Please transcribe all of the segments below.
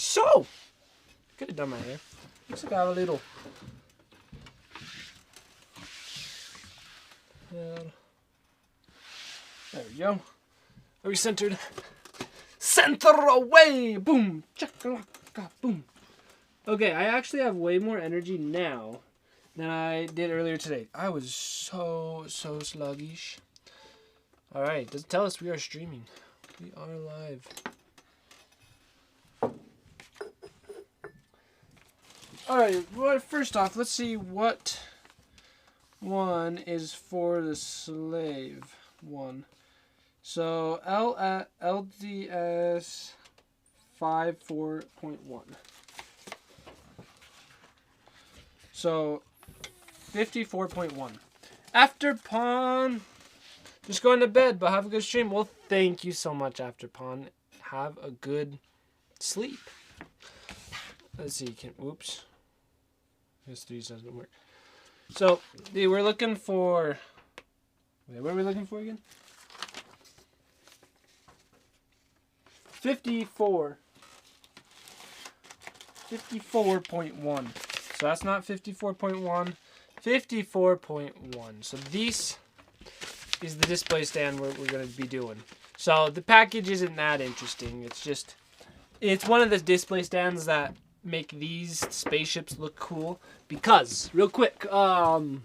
So, could have done my hair. Looks like I have a little. There we go. Are we centered? Center away! Boom! Chakalaka! Boom! Okay, I actually have way more energy now than I did earlier today. I was so sluggish. Alright, does it tell us we are streaming? We are live. Alright, well, first off, let's see what one is for the slave one. So, LDS 54.1. So, 54.1. After Pawn, just going to bed, but have a good stream. Well, thank you so much, After Pawn. Have a good sleep. Let's see, oops. This 3 doesn't work. So, we're looking for, wait, what are we looking for again? 54.1. So that's not 54.1. 54.1. So this is the display stand we're going to be doing. So the package isn't that interesting. It's one of the display stands that make these spaceships look cool. Because, real quick, we're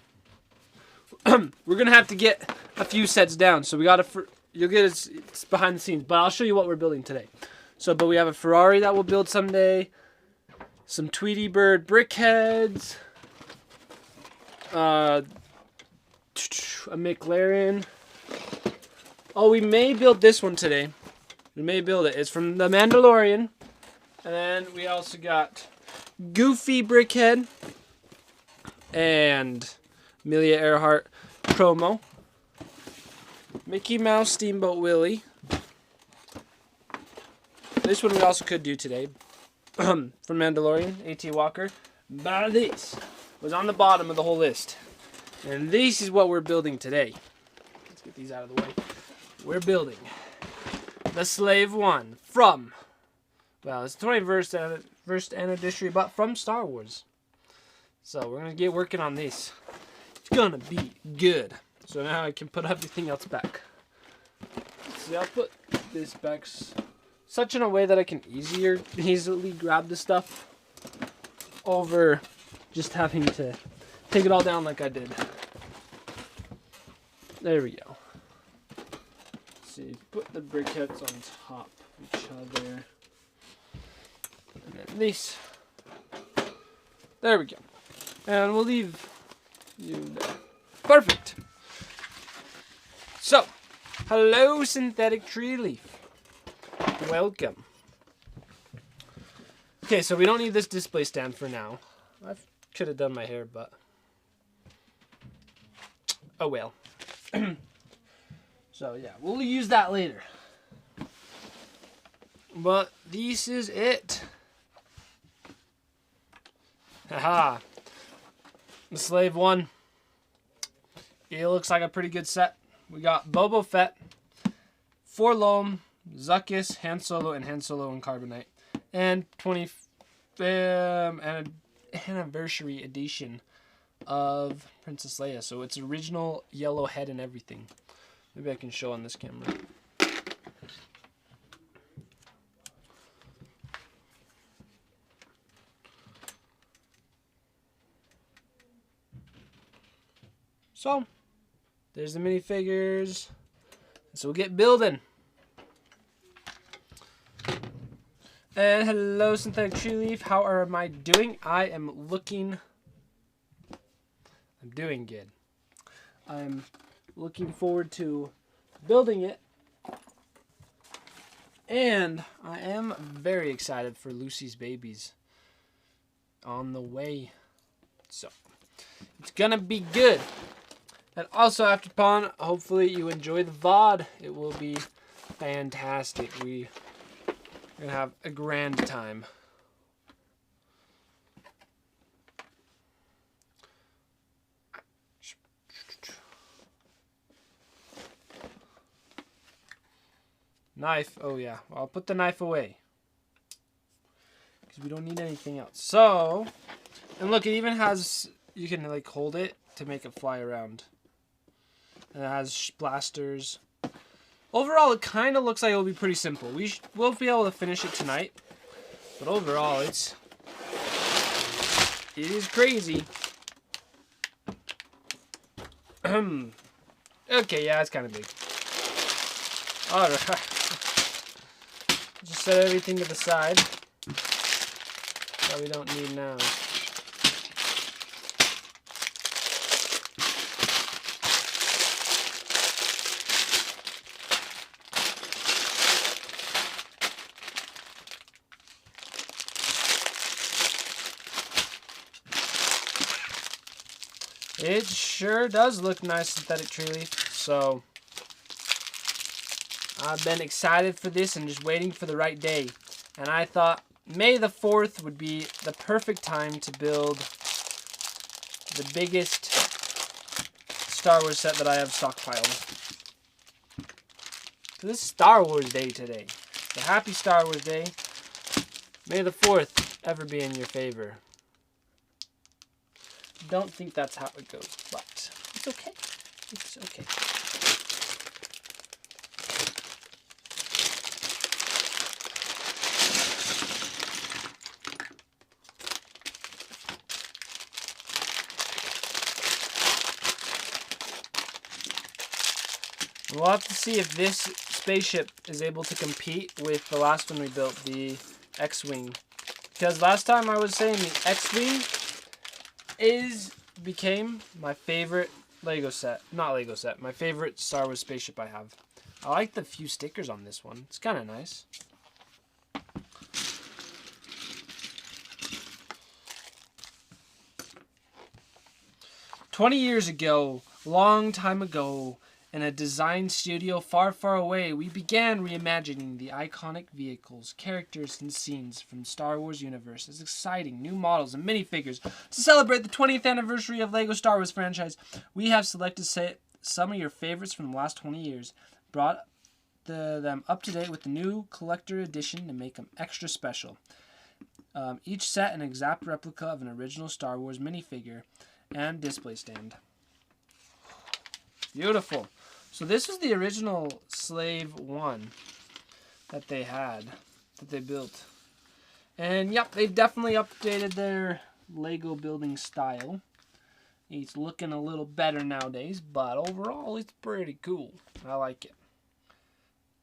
going to have to get a few sets down. So we got to... You'll get it's behind the scenes, but I'll show you what we're building today. So, but we have a Ferrari that we'll build someday, some Tweety Bird brickheads, a McLaren. Oh, we may build this one today. We may build it. It's from The Mandalorian. And then we also got Goofy brickhead and Amelia Earhart promo. Mickey Mouse Steamboat Willie. This one we also could do today. From Mandalorian, A.T. Walker. But this was on the bottom of the whole list. And this is what we're building today. Let's get these out of the way. We're building the Slave One from, well, it's the 21st anniversary, but from Star Wars. So we're going to get working on this. It's going to be good. So now I can put everything else back. See, I'll put this back such in a way that I can easily grab the stuff over just having to take it all down like I did. There we go. Let's see, put the briquettes on top of each other. And then these. There we go. And we'll leave you there. Perfect. So, hello Synthetic Tree Leaf. Welcome. Okay, so we don't need this display stand for now. I could have done my hair, but oh well. So yeah, we'll use that later. But this is it. Haha. The Slave One. It looks like a pretty good set. We got Boba Fett, Forlom, Zuckuss, Han Solo, and Carbonite. And 20th anniversary edition of Princess Leia. So it's original yellow head and everything. Maybe I can show on this camera. So, there's the minifigures. So we'll get building. And hello, Synthetic Tree Leaf. How am I doing? I'm doing good. I'm looking forward to building it. And I am very excited for Lucy's babies on the way. So, it's gonna be good. And also, After Pawn, hopefully you enjoy the VOD. It will be fantastic. We're going to have a grand time. Knife. Oh, yeah. Well, I'll put the knife away. because we don't need anything else. So, and look, it even has, you can like hold it to make it fly around. And it has blasters. Overall, it kind of looks like it'll be pretty simple. We'll be able to finish it tonight. But overall, it is crazy. Okay, yeah, it's kind of big. Alright. Just set everything to the side that we don't need now. It sure does look nice, synthetic tree leaf. So I've been excited for this and just waiting for the right day. And I thought May the 4th would be the perfect time to build the biggest Star Wars set that I have stockpiled. So this is Star Wars Day today. So happy Star Wars Day. May the 4th ever be in your favor. Don't think that's how it goes, but it's okay. It's okay. We'll have to see if this spaceship is able to compete with the last one we built, the X-Wing. Because last time I was saying the X-Wing became my favorite Lego set. Not Lego set, my favorite Star Wars spaceship I have. I like the few stickers on this one. It's kind of nice. "20 years ago, long time ago, in a design studio far, far away, we began reimagining the iconic vehicles, characters, and scenes from Star Wars universe as exciting new models and minifigures. To celebrate the 20th anniversary of LEGO Star Wars franchise, we have selected some of your favorites from the last 20 years, brought them up to date with the new collector edition to make them extra special. Each set an exact replica of an original Star Wars minifigure and display stand." Beautiful. So this was the original Slave 1 that they had, that they built. And yep, they've definitely updated their Lego building style. It's looking a little better nowadays, but overall it's pretty cool. I like it.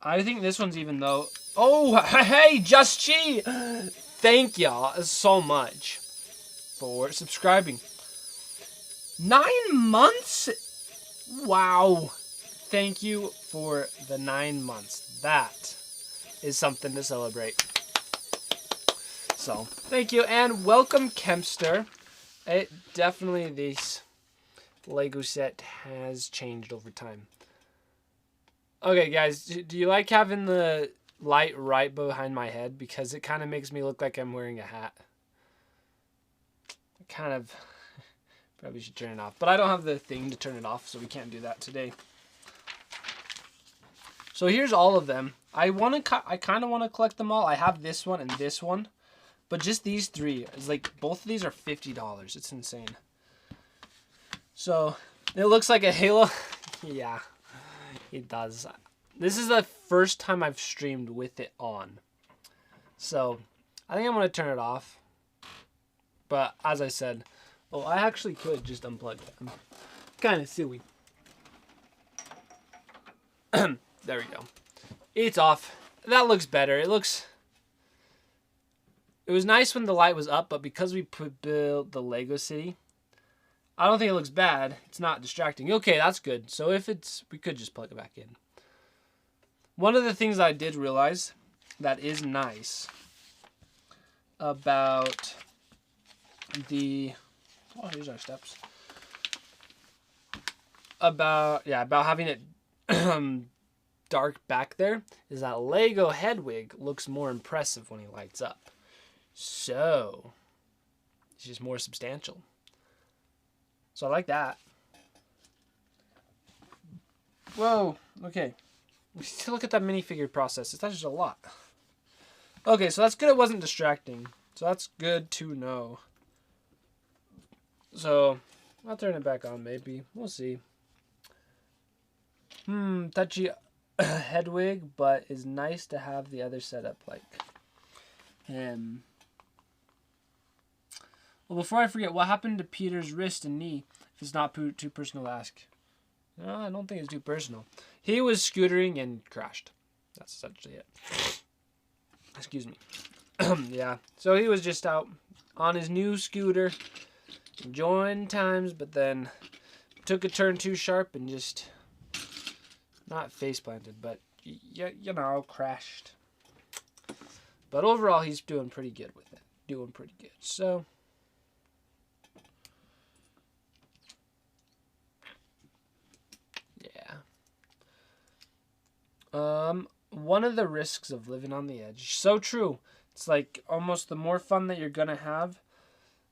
I think this one's even though... Oh, hey, Just Chi! Thank y'all so much for subscribing. 9 months? Wow. Thank you for the 9 months. That is something to celebrate. So, thank you and welcome, Kempster. It definitely, this Lego set has changed over time. Okay, guys, do you like having the light right behind my head? Because it kind of makes me look like I'm wearing a hat. Kind of... Probably should turn it off. But I don't have the thing to turn it off, so we can't do that today. So here's all of them. I kind of want to collect them all. I have this one and this one. But just these three. It's like, both of these are $50. It's insane. So, it looks like a Halo. Yeah, it does. This is the first time I've streamed with it on. So, I think I'm going to turn it off. But, as I said... Oh, I actually could just unplug it. I'm kind of silly. There we go. It's off. That looks better. It was nice when the light was up, but because we built the Lego City, I don't think it looks bad. It's not distracting. Okay, that's good. So we could just plug it back in. One of the things I did realize that is nice about the... Oh, here's our steps. About having it dark back there is that Lego Hedwig looks more impressive when he lights up. So, it's just more substantial. So I like that. Whoa, okay. Look at that minifigure process. It's just a lot. Okay, so that's good it wasn't distracting. So that's good to know. So I'll turn it back on maybe. We'll see. Touchy head wig, but is nice to have the other setup like. Well, before I forget, what happened to Peter's wrist and knee? If it's not too personal to ask. No, I don't think it's too personal. He was scootering and crashed. That's essentially it. Excuse me. Yeah. So he was just out on his new scooter, enjoying times, but then took a turn too sharp and just not face planted, but you know, crashed. But overall, he's doing pretty good with it. Doing pretty good. So. One of the risks of living on the edge. So true. It's like almost the more fun that you're gonna have,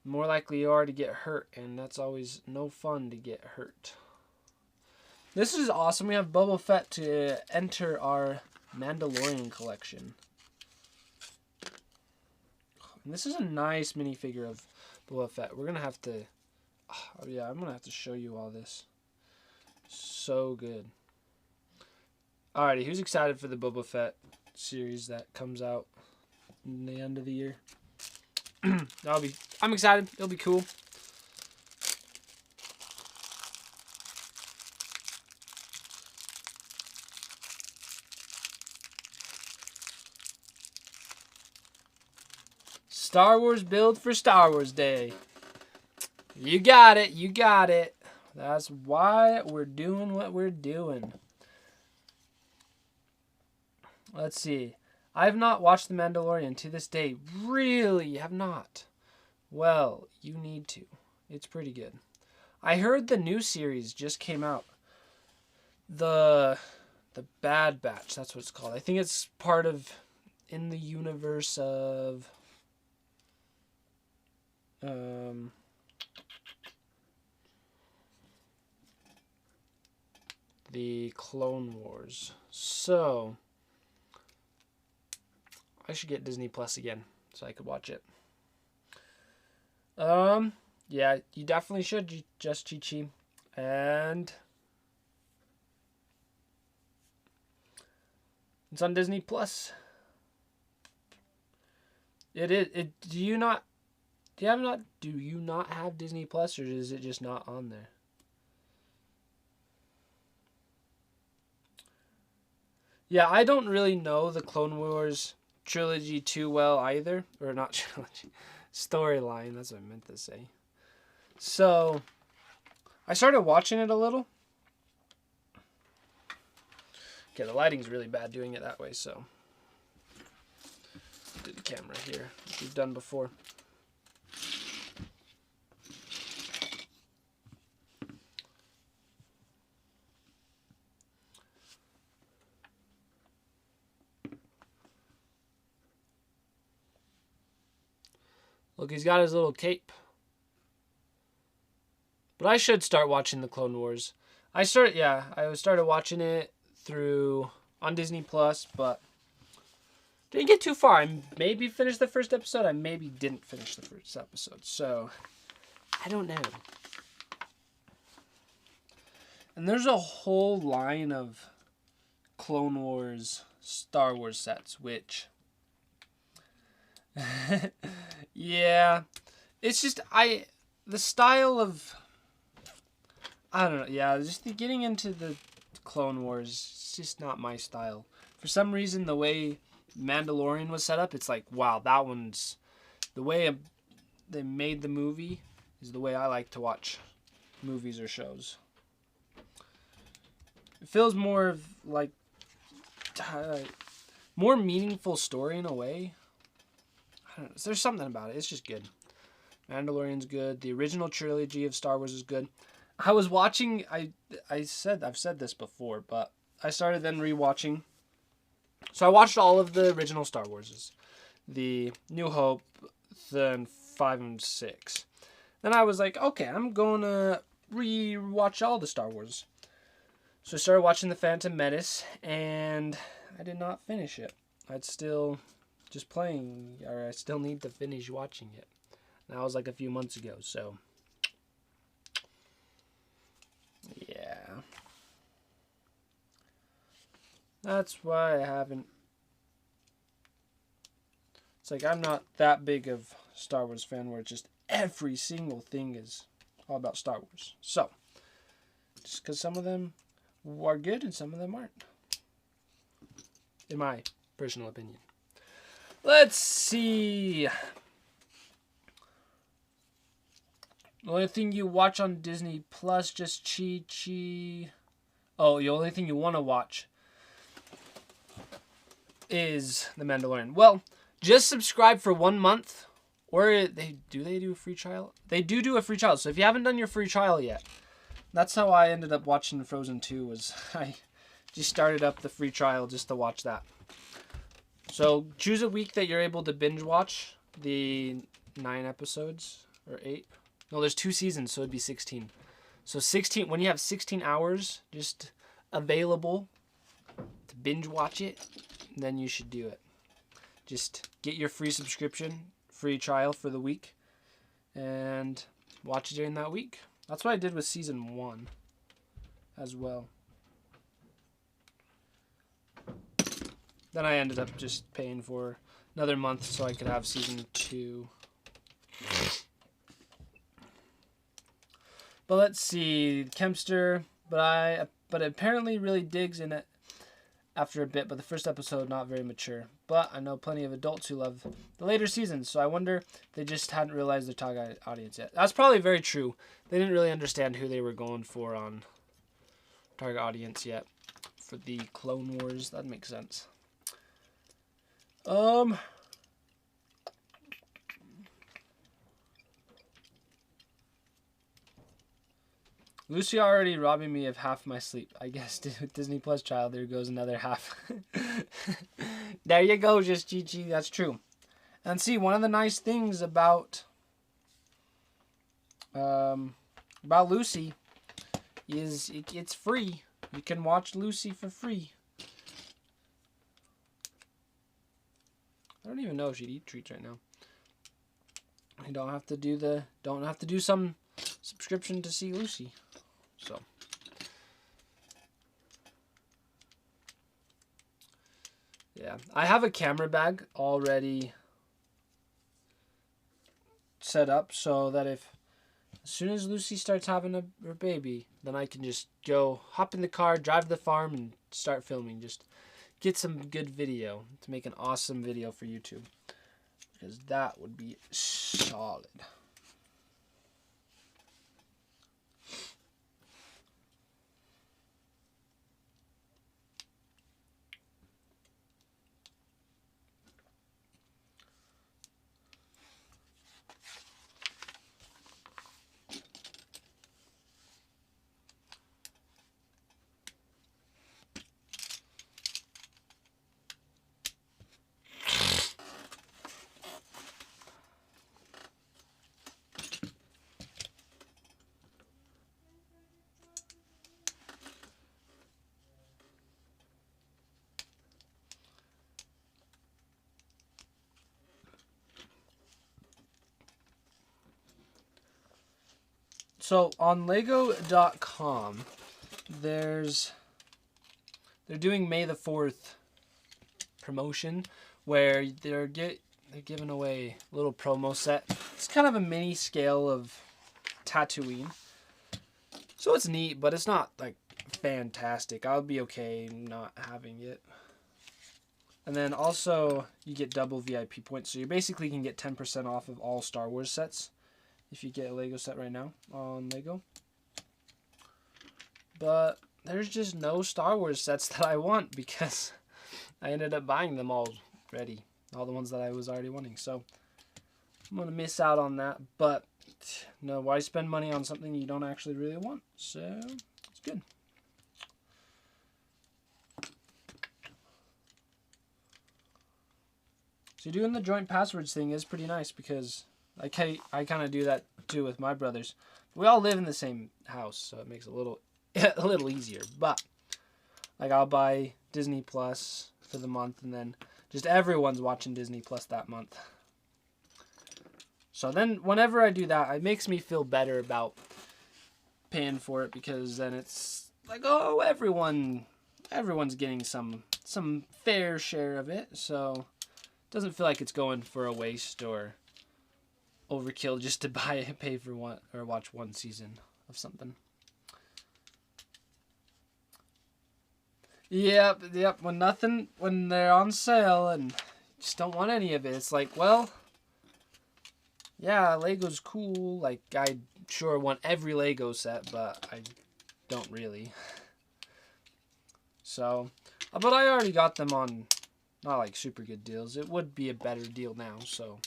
the more likely you are to get hurt, and that's always no fun to get hurt. This is awesome. We have Boba Fett to enter our Mandalorian collection. And this is a nice minifigure of Boba Fett. We're gonna have to, yeah, I'm gonna have to show you all this. So good. Alrighty, who's excited for the Boba Fett series that comes out in the end of the year? I'm excited. It'll be cool. Star Wars build for Star Wars Day. You got it. You got it. That's why we're doing what we're doing. Let's see. I have not watched The Mandalorian to this day. Really? You have not? Well, you need to. It's pretty good. I heard the new series just came out. The Bad Batch, that's what it's called. I think it's part of in the universe of the Clone Wars. So I should get Disney Plus again so I could watch it. Yeah, you definitely should, just Chi-Chi. And it's on Disney Plus. It is. Do you not have Disney Plus, or is it just not on there? Yeah, I don't really know the Clone Wars trilogy too well either, or not trilogy, storyline. That's what I meant to say. So I started watching it a little. Okay, the lighting's really bad doing it that way, so do the camera here, like we've done before. Look, he's got his little cape. But I should start watching the Clone Wars. I started watching it on Disney Plus, but didn't get too far. I maybe finished the first episode. I maybe didn't finish the first episode. So, I don't know. And there's a whole line of Clone Wars Star Wars sets, which yeah, it's just the style of, I don't know. Yeah, just getting into the Clone Wars, it's just not my style. For some reason, the way Mandalorian was set up, it's like, wow, that one's the way they made the movie is the way I like to watch movies or shows. It feels more of like more meaningful story in a way. I don't know. There's something about it. It's just good. Mandalorian's good. The original trilogy of Star Wars is good. I was watching. I've said this before, but I started then rewatching. So I watched all of the original Star Warses, the New Hope, then 5 and 6. Then I was like, okay, I'm going to rewatch all the Star Wars. So I started watching The Phantom Menace, and I did not finish it. I'd still just playing, or I still need to finish watching it. That was like a few months ago, so yeah. That's why I haven't. It's like I'm not that big of a Star Wars fan where just every single thing is all about Star Wars. So, just because some of them are good and some of them aren't. In my personal opinion. Let's see. The only thing you watch on Disney Plus, just Chi. Oh, the only thing you want to watch is The Mandalorian. Well, just subscribe for 1 month, or they do a free trial? They do a free trial. So if you haven't done your free trial yet, that's how I ended up watching Frozen 2. Was I just started up the free trial just to watch that. So choose a week that you're able to binge watch the 9 episodes or 8. No, there's 2 seasons, so it'd be 16. So 16 when you have 16 hours just available to binge watch it, then you should do it. Just get your free subscription, free trial for the week, and watch it during that week. That's what I did with season 1 as well. Then I ended up just paying for another month so I could have season 2. But let's see, Kempster, but apparently really digs in it after a bit, but the first episode not very mature. But I know plenty of adults who love the later seasons, so I wonder if they just hadn't realized their target audience yet. That's probably very true. They didn't really understand who they were going for on target audience yet for the Clone Wars. That makes sense. Lucy already robbing me of half my sleep. I guess with Disney Plus child, there goes another half. There you go, just Gigi. That's true. And see, one of the nice things about Lucy is it's free. You can watch Lucy for free. I don't even know if she'd eat treats right now. You don't have to do some subscription to see Lucy. So yeah, I have a camera bag already set up so that as soon as Lucy starts having her baby, then I can just go hop in the car, drive to the farm, and start filming. Just get some good video to make an awesome video for YouTube, because that would be solid. So on Lego.com, they're doing May the 4th promotion where they're giving away a little promo set. It's kind of a mini scale of Tatooine. So it's neat, but it's not like fantastic. I'll be okay not having it. And then also you get double VIP points. So you basically can get 10% off of all Star Wars sets if you get a Lego set right now on Lego. But there's just no Star Wars sets that I want because I ended up buying them already. All the ones that I was already wanting. So I'm going to miss out on that. But no, why spend money on something you don't actually really want? So it's good. So doing the joint passwords thing is pretty nice because I kind of do that too with my brothers. We all live in the same house, so it makes it a little easier. But like I'll buy Disney Plus for the month, and then Just everyone's watching Disney Plus that month. So then whenever I do that, it makes me feel better about paying for it, because then it's like, oh, everyone's getting some fair share of it. So it doesn't feel like it's going for a waste or overkill just to pay for one or watch one season of something. Yep. When they're on sale and just don't want any of it, it's like, well, yeah, Lego's cool. Like, I sure want every Lego set, but I don't really. So, but I already got them on not like super good deals. It would be a better deal now, so.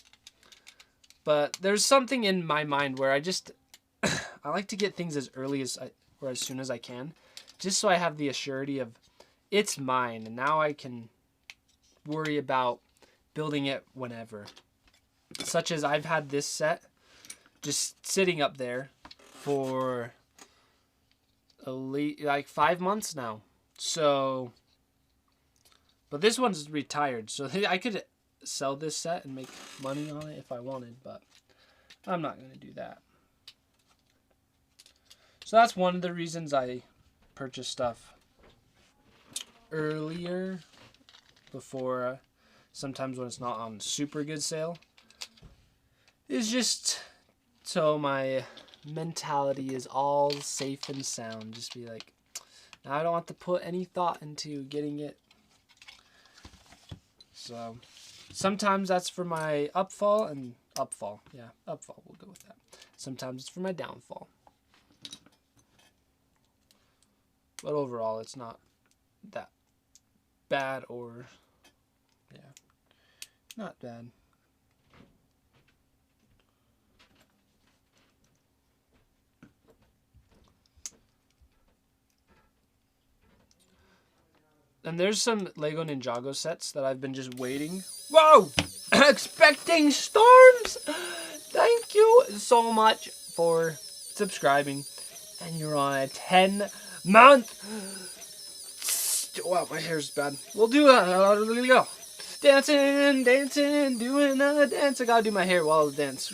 But there's something in my mind where I just I like to get things as early as or as soon as I can, just so I have the assurity of it's mine, and now I can worry about building it whenever. Such as I've had this set just sitting up there for like 5 months now. So, but this one's retired, so I could sell this set and make money on it if I wanted, but I'm not going to do that. So that's one of the reasons I purchase stuff earlier, before sometimes when it's not on super good sale, is just so my mentality is all safe and sound. Just be like, now I don't have to put any thought into getting it. So sometimes that's for my upfall, we'll go with that. Sometimes it's for my downfall. But overall, it's not that bad, or, yeah, not bad. And there's some Lego Ninjago sets that I've been just waiting. Whoa! Expecting storms! Thank you so much for subscribing. And you're on a 10-month... Wow, my hair's bad. We'll do a... go. Dancing, doing a dance. I gotta do my hair while I dance.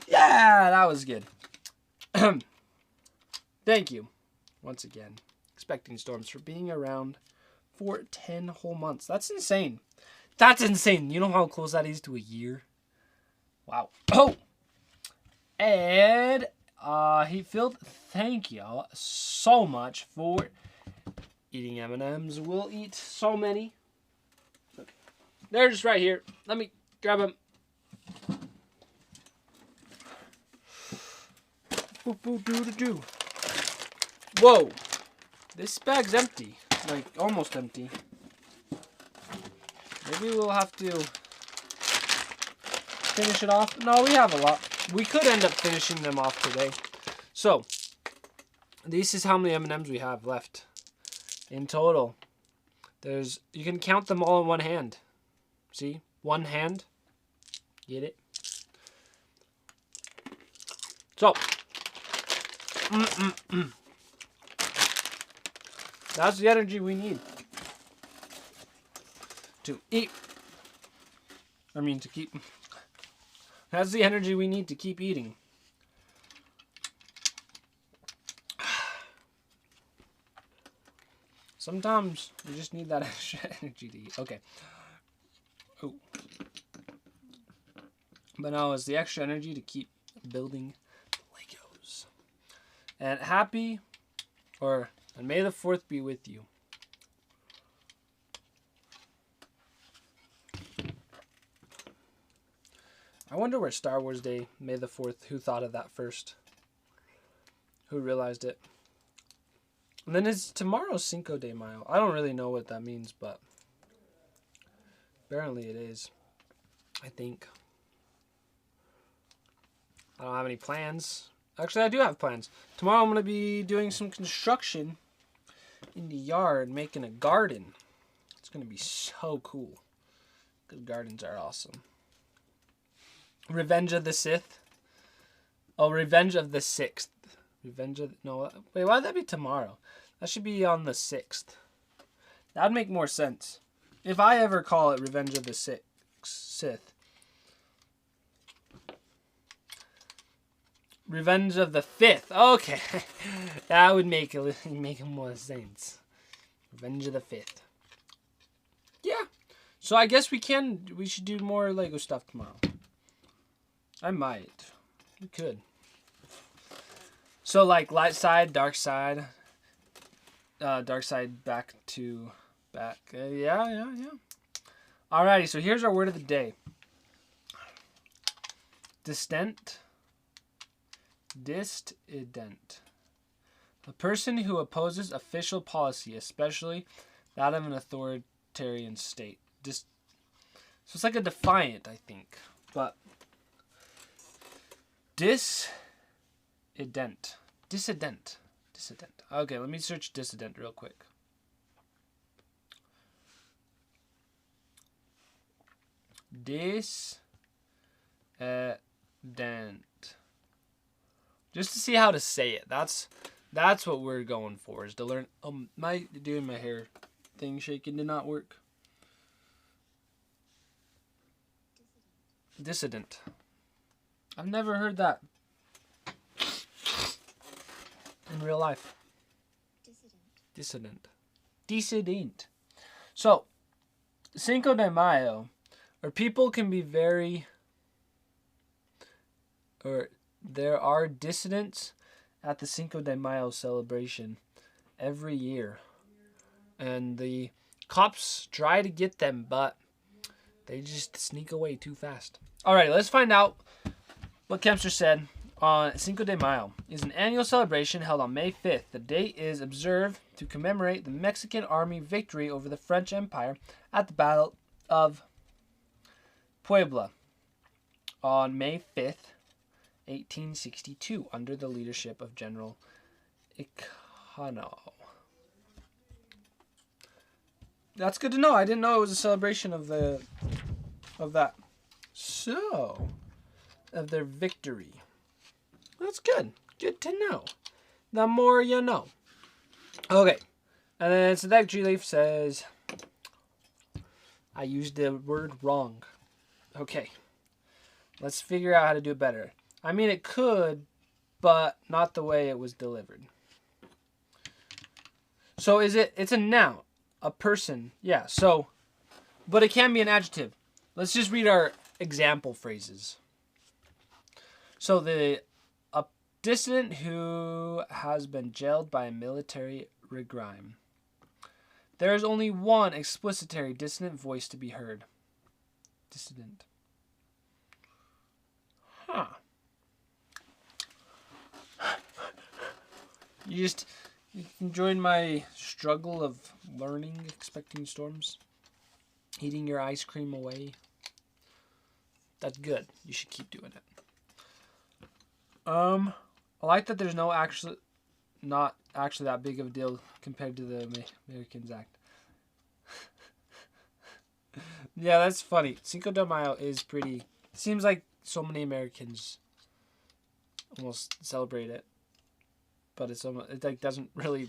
Yeah, that was good. Thank you, once again, Expecting Storms, for being around for 10 whole months. That's insane. That's insane. You know how close that is to a year? Wow. Oh! And Heatfield, thank you so much for eating M&Ms. We'll eat so many. They're just right here. Let me grab them. Whoa, this bag's empty, like almost empty. Maybe we'll have to finish it off. No, we have a lot. We could end up finishing them off today. So, this is how many M&Ms we have left in total. You can count them all in one hand. See, one hand. Get it? So. That's the energy we need to eat. To keep. That's the energy we need to keep eating. Sometimes you just need that extra energy to eat. Okay. Ooh. But no, it's the extra energy to keep building Legos. And and may the 4th be with you. I wonder where Star Wars Day, May the 4th, who thought of that first? Who realized it? And then is tomorrow Cinco de Mayo? I don't really know what that means, but apparently it is. I think. I don't have any plans. Actually, I do have plans. Tomorrow I'm going to be doing some construction in the yard, making a garden. It's going to be so cool. Because gardens are awesome. Revenge of the Sith. Oh, Revenge of the 6th. Revenge of... No, wait, why would that be tomorrow? That should be on the 6th. That would make more sense. If I ever call it Revenge of the Sith. Revenge of the 5th. Okay. That would make more sense. Revenge of the 5th. Yeah. So I guess we should do more Lego stuff tomorrow. I might. We could. So like light side, dark side. Dark side back to back. Yeah. Alrighty, so here's our word of the day. Dissident. Dissident. A person who opposes official policy, especially that of an authoritarian state. So it's like a defiant, I think. But dissident. Okay, let me search dissident real quick. Dissident. Just to see how to say it. That's what we're going for, is to learn. My hair thing shaking did not work. Dissident. I've never heard that in real life. Dissident. So, Cinco de Mayo, or people can be very, or there are dissidents at the Cinco de Mayo celebration every year. And the cops try to get them, but they just sneak away too fast. Alright, let's find out what Kempster said on Cinco de Mayo. Is an annual celebration held on May 5th. The date is observed to commemorate the Mexican army victory over the French Empire at the Battle of Puebla on May 5th, 1862, under the leadership of General Icano. That's good to know. I didn't know it was a celebration of that. So, of their victory. That's good. Good to know. The more you know. Okay. And then Sadek G Leaf says, I used the word wrong. Okay. Let's figure out how to do it better. I mean, it could, but not the way it was delivered. So it's a noun, a person. Yeah, so, but it can be an adjective. Let's just read our example phrases. So a dissident who has been jailed by a military regime. There is only one explicitary dissonant voice to be heard. Dissident. Huh. You can join my struggle of learning, expecting storms, eating your ice cream away. That's good. You should keep doing it. I like that there's not actually that big of a deal compared to the Americans Act. Yeah, that's funny. Cinco de Mayo is pretty. Seems like so many Americans almost celebrate it, but it like doesn't really.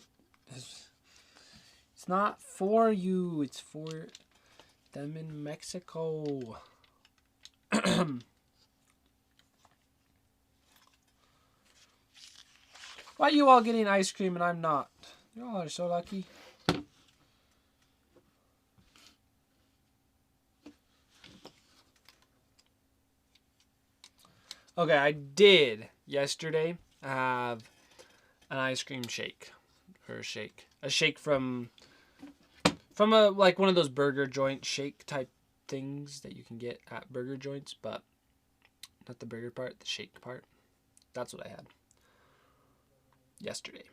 It's not for you. It's for them in Mexico. Why are you all getting ice cream and I'm not? You all are so lucky. Okay, I did yesterday have an ice cream shake. Or a shake. A shake from a like one of those burger joint shake type things that you can get at burger joints, but not the burger part, the shake part. That's what I had yesterday.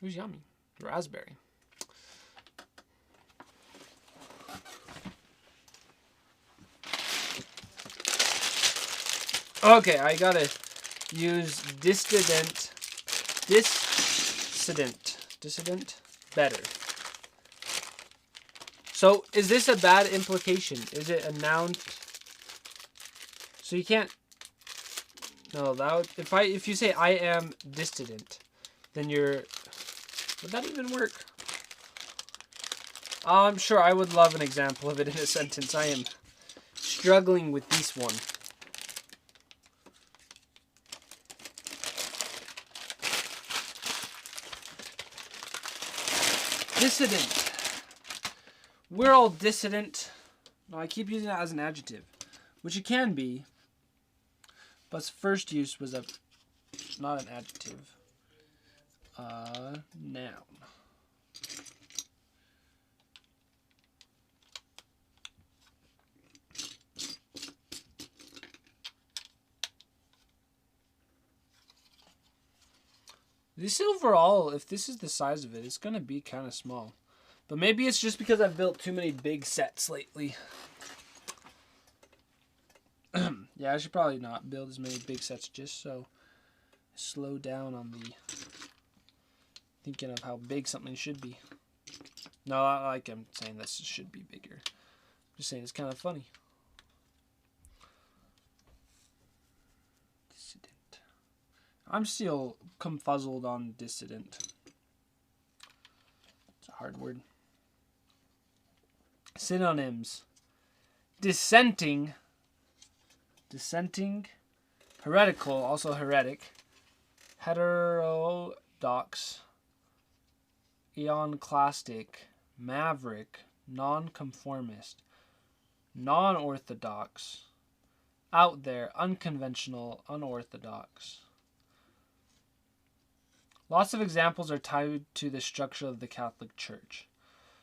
It was yummy. Raspberry. Okay, I gotta use dissident better. So, is this a bad implication? Is it a noun? So you can't No, that would, if you say I am dissident, then you're. Would that even work? I'm sure I would love an example of it in a sentence. I am struggling with this one. Dissident. We're all dissident. No, I keep using that as an adjective, which it can be, but its first use was not an adjective. Noun. This overall, if this is the size of it, it's going to be kind of small. But maybe it's just because I've built too many big sets lately. Yeah, I should probably not build as many big sets just so I slow down on the thinking of how big something should be. No, like I'm saying this should be bigger. I'm just saying it's kind of funny. Dissident. I'm still confuzzled on dissident. It's a hard word. Synonyms. Dissenting. Heretical, also heretic. Heterodox. Iconoclastic. Maverick. Nonconformist. Non-orthodox. Out there. Unconventional. Unorthodox. Lots of examples are tied to the structure of the Catholic Church.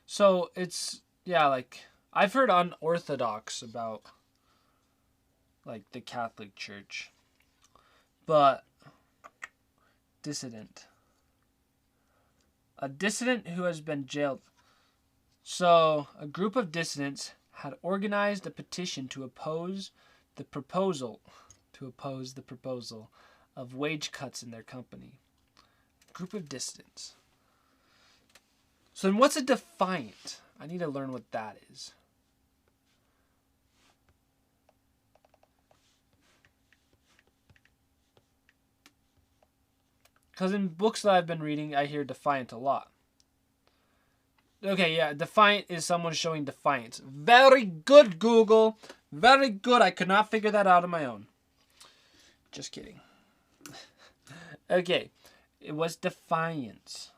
So it's, yeah, like, I've heard unorthodox about, like, the Catholic Church. But, dissident. A dissident who has been jailed. So, a group of dissidents had organized a petition to oppose the proposal of wage cuts in their company. Group of dissidents. So then what's a defiant? I need to learn what that is. Because in books that I've been reading, I hear defiant a lot. Okay, yeah, defiant is someone showing defiance. Very good, Google. Very good. I could not figure that out on my own. Just kidding. Okay. It was defiance.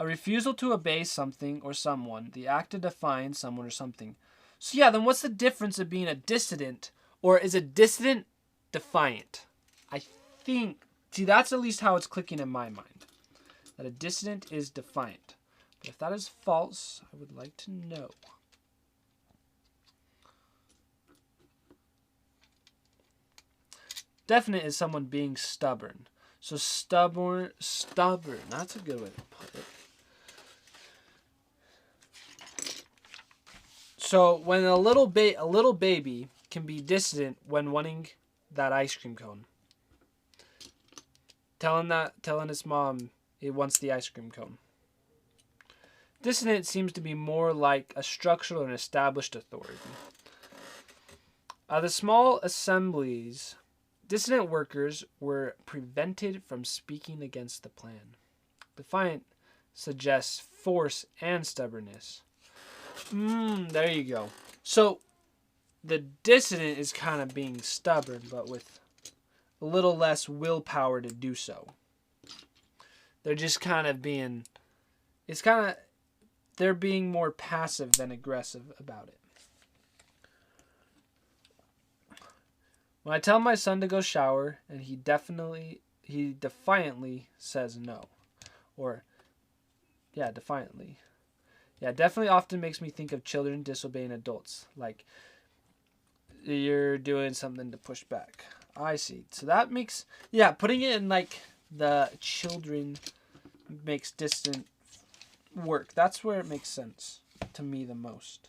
A refusal to obey something or someone. The act of defying someone or something. So yeah, then what's the difference of being a dissident? Or is a dissident defiant? I think... See, that's at least how it's clicking in my mind. That a dissident is defiant. But if that is false, I would like to know. Definite is someone being stubborn. So stubborn. That's a good way to put it. So when a little baby can be dissident when wanting that ice cream cone. Telling its mom it wants the ice cream cone. Dissident seems to be more like a structural and established authority. The small assemblies. Dissident workers were prevented from speaking against the plan. Defiant suggests force and stubbornness. There you go. So, the dissident is kind of being stubborn, but with a little less willpower to do so. They're just kind of being... They're being more passive than aggressive about it. When I tell my son to go shower, and he defiantly says no. Or, yeah, defiantly. Yeah, definitely often makes me think of children disobeying adults. Like, you're doing something to push back. I see. So that makes... Yeah, putting it in, like, the children makes distant work. That's where it makes sense to me the most.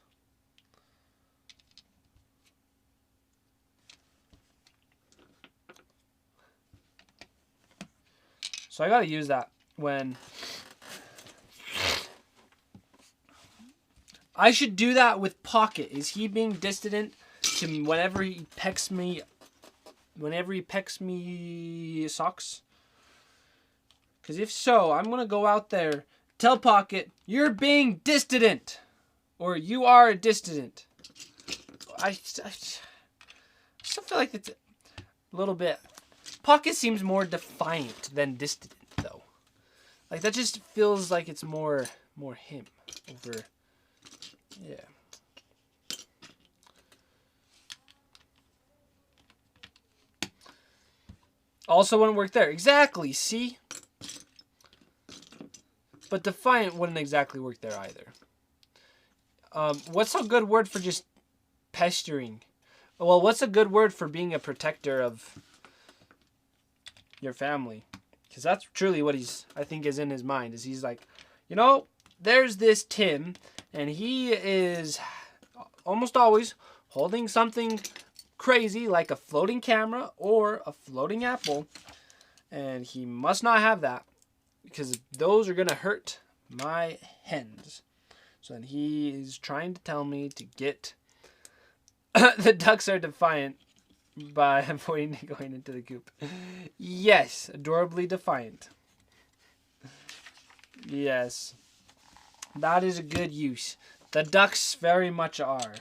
So I gotta use that when... I should do that with Pocket. Is he being dissident to whenever he pecks me whenever he pecks me socks? Because if so, I'm going to go out there, tell Pocket, you're being dissident. Or you are a dissident. I still feel like it's a little bit... Pocket seems more defiant than dissident, though. Like, that just feels like it's more him over... Yeah. Also wouldn't work there. Exactly, see? But defiant wouldn't exactly work there either. What's a good word for just pestering? Well, what's a good word for being a protector of your family? Because that's truly what I think is in his mind. Is he's like, you know, there's this Tim, and he is almost always holding something crazy like a floating camera or a floating apple, and he must not have that because those are going to hurt my hens. So then he is trying to tell me to get the ducks are defiant by avoiding going into the coop. Yes, adorably defiant. Yes, that is a good use. The ducks very much are.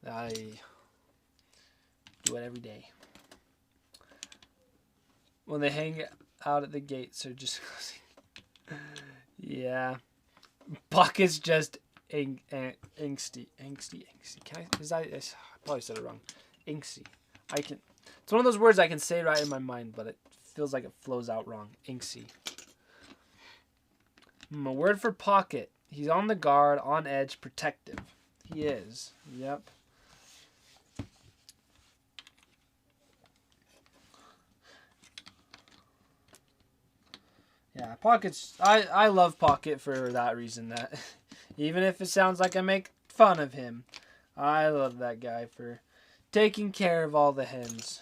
I do it every day. When they hang out at the gates, they're just closing. Yeah. Pocket's just angsty. I probably said it wrong. Angsty. It's one of those words I can say right in my mind, but it feels like it flows out wrong. Angsty. A word for Pocket. He's on the guard, on edge, protective. He is. Yep. Yeah, Pocket's... I love Pocket for that reason. That even if it sounds like I make fun of him, I love that guy for taking care of all the hens.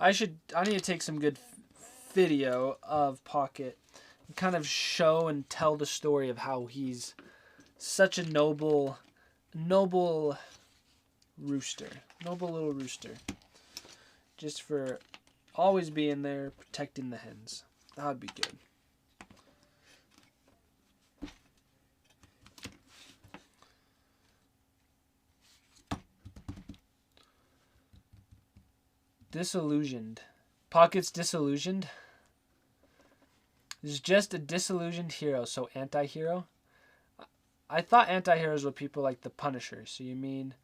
I need to take some good video of Pocket and kind of show and tell the story of how he's such a noble rooster. Noble little rooster. Just for always being there, protecting the hens. That would be good. Disillusioned. Pocket's disillusioned. He's just a disillusioned hero, so anti-hero? I thought anti-heroes were people like the Punisher, so you mean...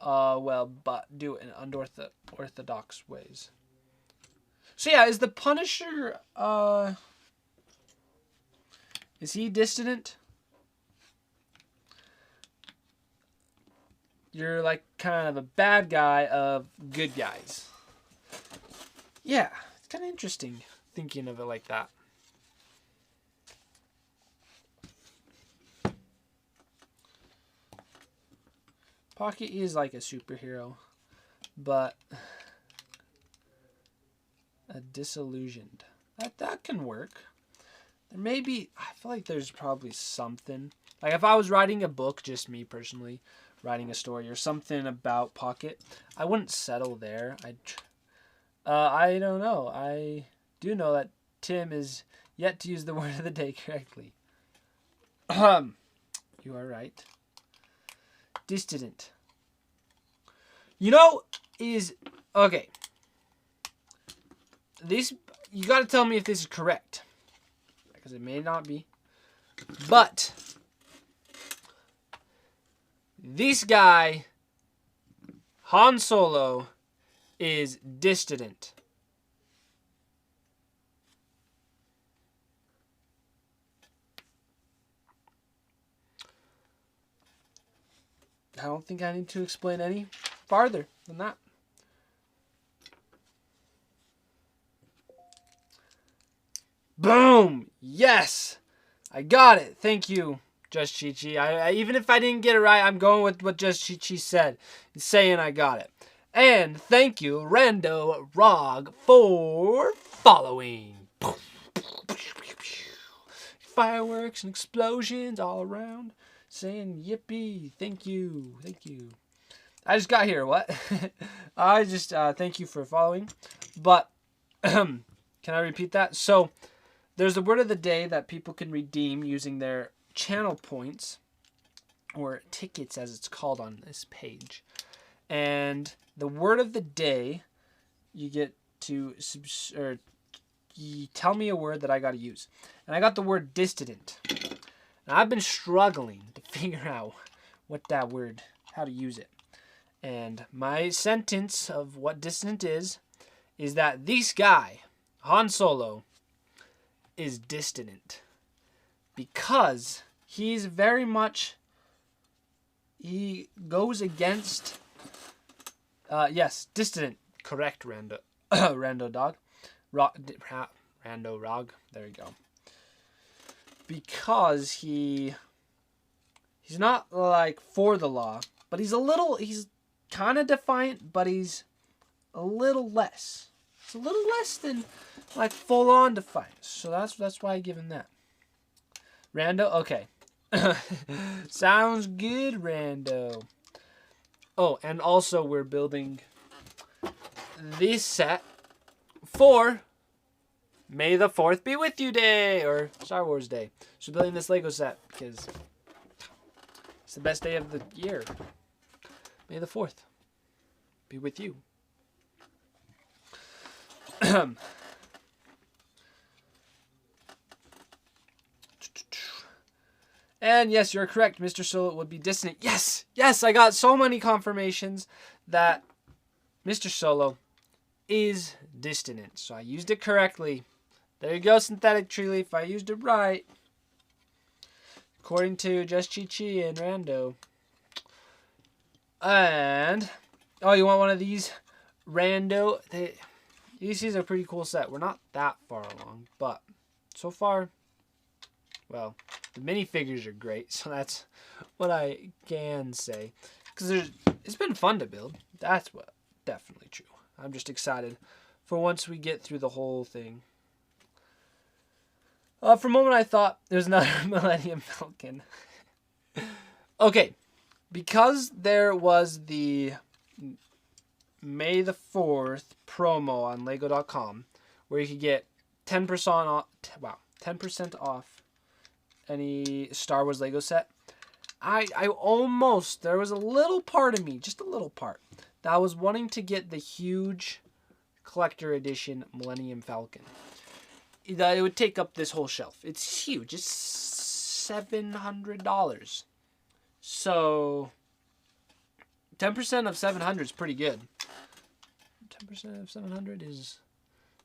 well, but do it in unorthodox ways. So yeah, is the Punisher, is he dissident? You're like kind of a bad guy of good guys. Yeah, it's kind of interesting thinking of it like that. Pocket is like a superhero, but a disillusioned. That can work. There may be, I feel like there's probably something. Like if I was writing a book, just me personally, writing a story or something about Pocket, I wouldn't settle there. I don't know. I do know that Tim is yet to use the word of the day correctly. You are right. Dissident. You know, okay. You got to tell me if this is correct. Because it may not be. But this guy, Han Solo, is dissident. I don't think I need to explain any farther than that. Boom! Yes! I got it. Thank you, Just Chi-Chi. I even if I didn't get it right, I'm going with what Just Chi-Chi said. It's saying I got it. And thank you, Rando Rog, for following. Fireworks and explosions all around. saying yippee. Thank you. Thank you. I just got here. What? I just thank you for following. But can I repeat that? So there's the word of the day that people can redeem using their channel points or tickets as it's called on this page. And the word of the day, you get to you tell me a word that I got to use. And I got the word dissident. And I've been struggling to figure out what that word, how to use it. And my sentence of what dissident is that this guy, Han Solo, is dissident. Because he's very much, he goes against, yes, dissident. Correct, Rando. Rando dog. Rando Rog. There you go. Because he's not like for the law, but he's kind of defiant, but he's a little less. It's a little less than like full on defiance. So that's why I give him that. Rando, okay. Sounds good, Rando. Oh, and also we're building this set for May the 4th be with you day, or Star Wars Day. So building this Lego set because it's the best day of the year. May the 4th be with you. And yes, you're correct. Mr. Solo would be dissident. Yes! Yes, I got so many confirmations that Mr. Solo is dissident. So I used it correctly. There you go, Synthetic Tree Leaf. I used it right. According to Just Chi Chi and Rando. And, oh, you want one of these? Rando. These are a pretty cool set. We're not that far along, but so far, well, the minifigures are great. So that's what I can say. Because it's been fun to build. That's what definitely true. I'm just excited for once we get through the whole thing. For a moment, I thought there was another Millennium Falcon. Okay, because there was the May the 4th promo on Lego.com where you could get 10% off, 10% off any Star Wars Lego set. I almost, there was a little part of me, just a little part, that was wanting to get the huge collector edition Millennium Falcon. It would take up this whole shelf. It's huge. It's $700. So 10% of 700 is pretty good. 10% of 700 is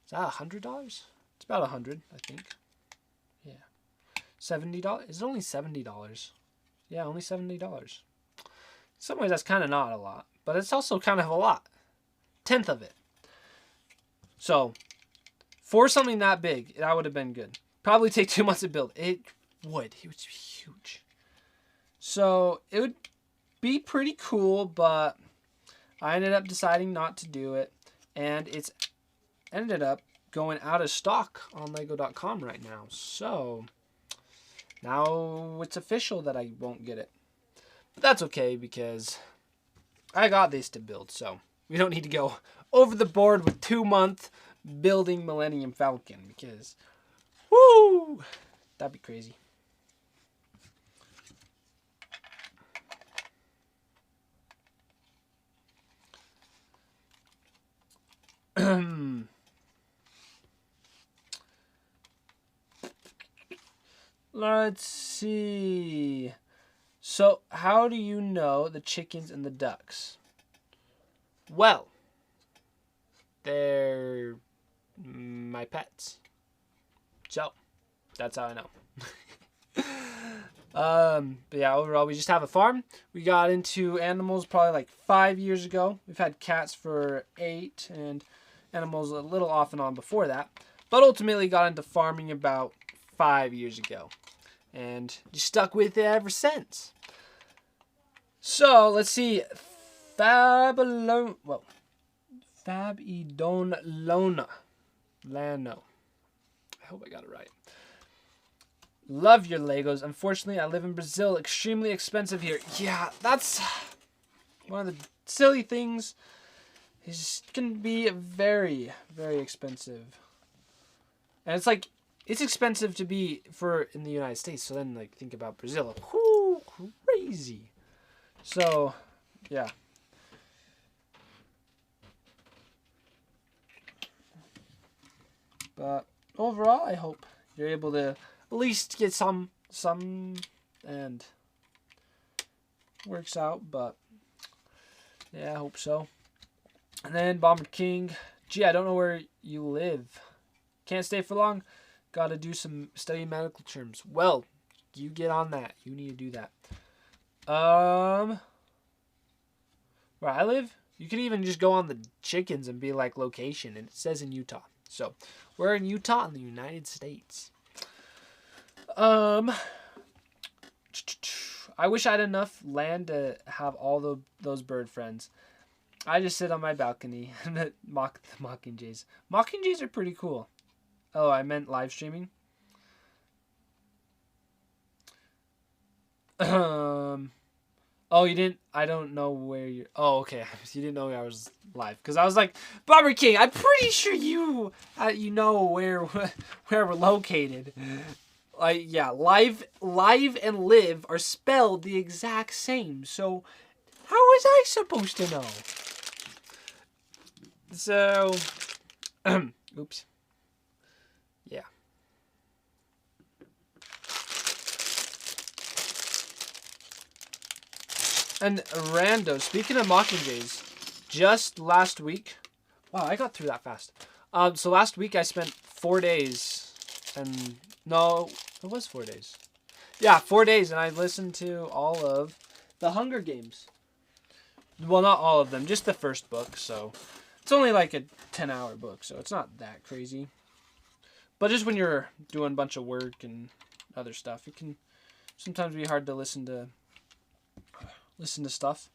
that $100? It's about 100, I think. Yeah. $70? It's only $70. Yeah, only $70. In some ways, that's kind of not a lot, but it's also kind of a lot. 1/10 of it. So for something that big, that would have been good. Probably take 2 months to build. It would. It was huge. So it would be pretty cool, but I ended up deciding not to do it. And it's ended up going out of stock on Lego.com right now. So now it's official that I won't get it. But that's okay because I got this to build. So we don't need to go over the board with 2 months building Millennium Falcon because, woo, that'd be crazy. Let's see. So, how do you know the chickens and the ducks? Well, they're my pets. So, that's how I know. But yeah, overall, we just have a farm. We got into animals probably like 5 years ago. We've had cats for 8 and animals a little off and on before that. But ultimately got into farming about 5 years ago. And just stuck with it ever since. So, let's see. Fabidon Lano. I hope I got it right. Love your Legos. Unfortunately, I live in Brazil. Extremely expensive here. Yeah, that's one of the silly things. It can be very, very expensive. And it's like, it's expensive to be for in the United States. So then, like, think about Brazil. Whoo, crazy. So, yeah. But overall, I hope you're able to at least get some, and works out. But yeah, I hope so. And then Bomber King. Gee, I don't know where you live. Can't stay for long. Got to do some study medical terms. Well, you get on that. You need to do that. Where I live, you could even just go on the chickens and be like location, and it says in Utah. So we're in Utah in the United States. I wish I had enough land to have all those bird friends. I just sit on my balcony and mock the mockingjays. Mockingjays are pretty cool. Oh, I meant live streaming. Oh, you didn't. I don't know where you're. Oh, okay. You didn't know I was live because I was like, Bomber King. I'm pretty sure you know where we're located. Like, yeah, live and live are spelled the exact same. So how was I supposed to know? So, oops. Yeah. And rando, speaking of mockingjays, just last week, wow, I got through that fast. So last week I spent 4 days, and no, it was 4 days. Yeah, 4 days, and I listened to all of the Hunger Games. Well, not all of them, just the first book, so it's only like a 10-hour book, so it's not that crazy. But just when you're doing a bunch of work and other stuff, it can sometimes be hard to listen to stuff.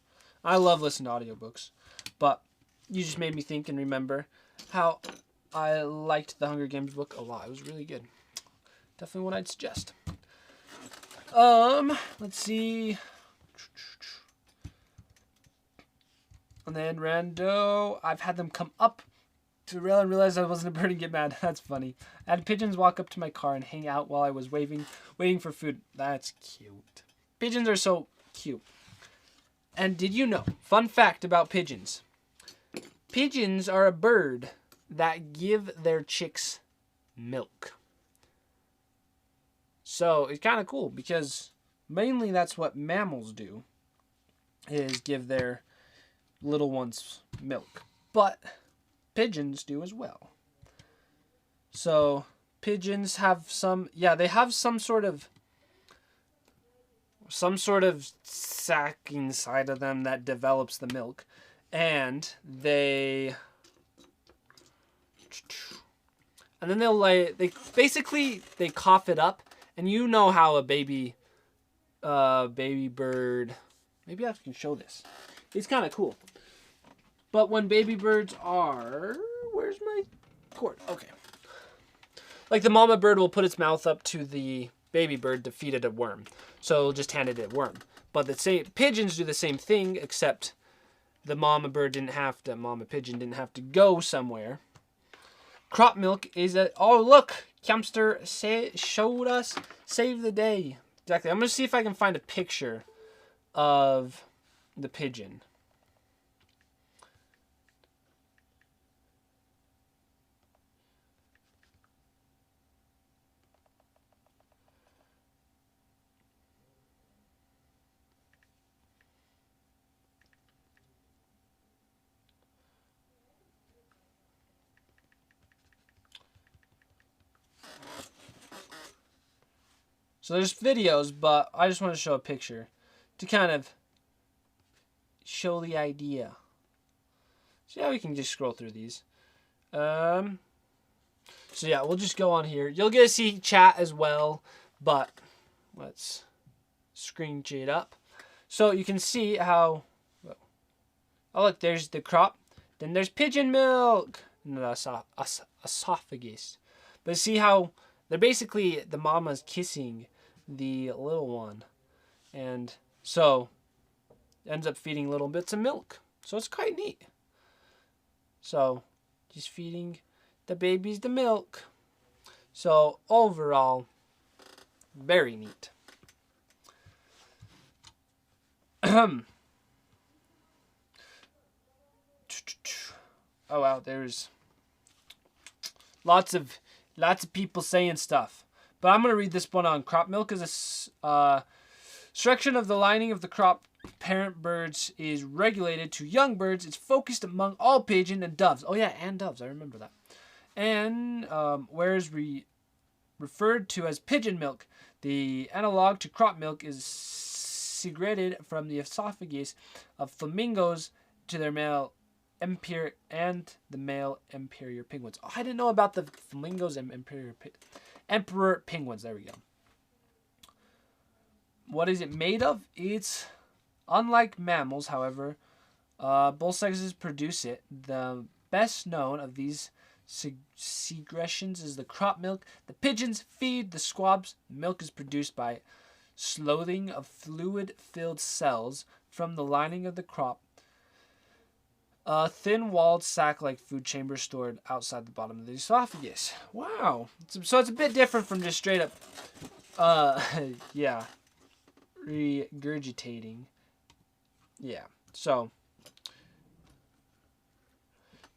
I love listening to audiobooks, but you just made me think and remember how I liked the Hunger Games book a lot. It was really good. Definitely what I'd suggest. Let's see. And then rando, I've had them come up to rail and realize I wasn't a bird and get mad. That's funny. I had pigeons walk up to my car and hang out while I was waiting for food. That's cute. Pigeons are so cute. And did you know, fun fact about pigeons. Pigeons are a bird that give their chicks milk. So it's kind of cool because mainly that's what mammals do, is give their little ones milk. But pigeons do as well. So pigeons have they have some sort of sac inside of them that develops the milk, and then they cough it up, and you know how a baby bird, maybe I can show this. It's kind of cool. But when baby birds are, where's my cord? Okay. Like the mama bird will put its mouth up to the baby bird to feed it a worm. So it'll just hand it a worm. But pigeons do the same thing, except the mama pigeon didn't have to go somewhere. Crop milk is oh look, Camster showed us, save the day. Exactly. I'm going to see if I can find a picture of the pigeon. So there's videos, but I just want to show a picture to kind of show the idea. See how we can just scroll through these. So yeah, we'll just go on here. You'll get to see chat as well, but let's screen it up. So you can see how, oh look, there's the crop. Then there's pigeon milk. And the esophagus. But see how they're basically the mama's kissing the little one, and so ends up feeding little bits of milk. So it's quite neat. So he's feeding the babies the milk. So overall, very neat. Oh wow, there's lots of people saying stuff. But I'm gonna read this one on crop milk. Is a section of the lining of the crop parent birds is regulated to young birds. It's focused among all pigeon and doves. Oh yeah, and doves. I remember that. And whereas referred to as pigeon milk, the analog to crop milk is secreted from the esophagus of flamingos to their male the male emperor penguins. Oh, I didn't know about the flamingos and emperor penguins. There we go. What is it made of? It's unlike mammals, however, both sexes produce it. The best known of these secretions is the crop milk. The pigeons feed the squabs. Milk is produced by slowing of fluid-filled cells from the lining of the crop. A thin-walled sac-like food chamber stored outside the bottom of the esophagus. Wow. So it's a bit different from just straight up, yeah, regurgitating. Yeah. So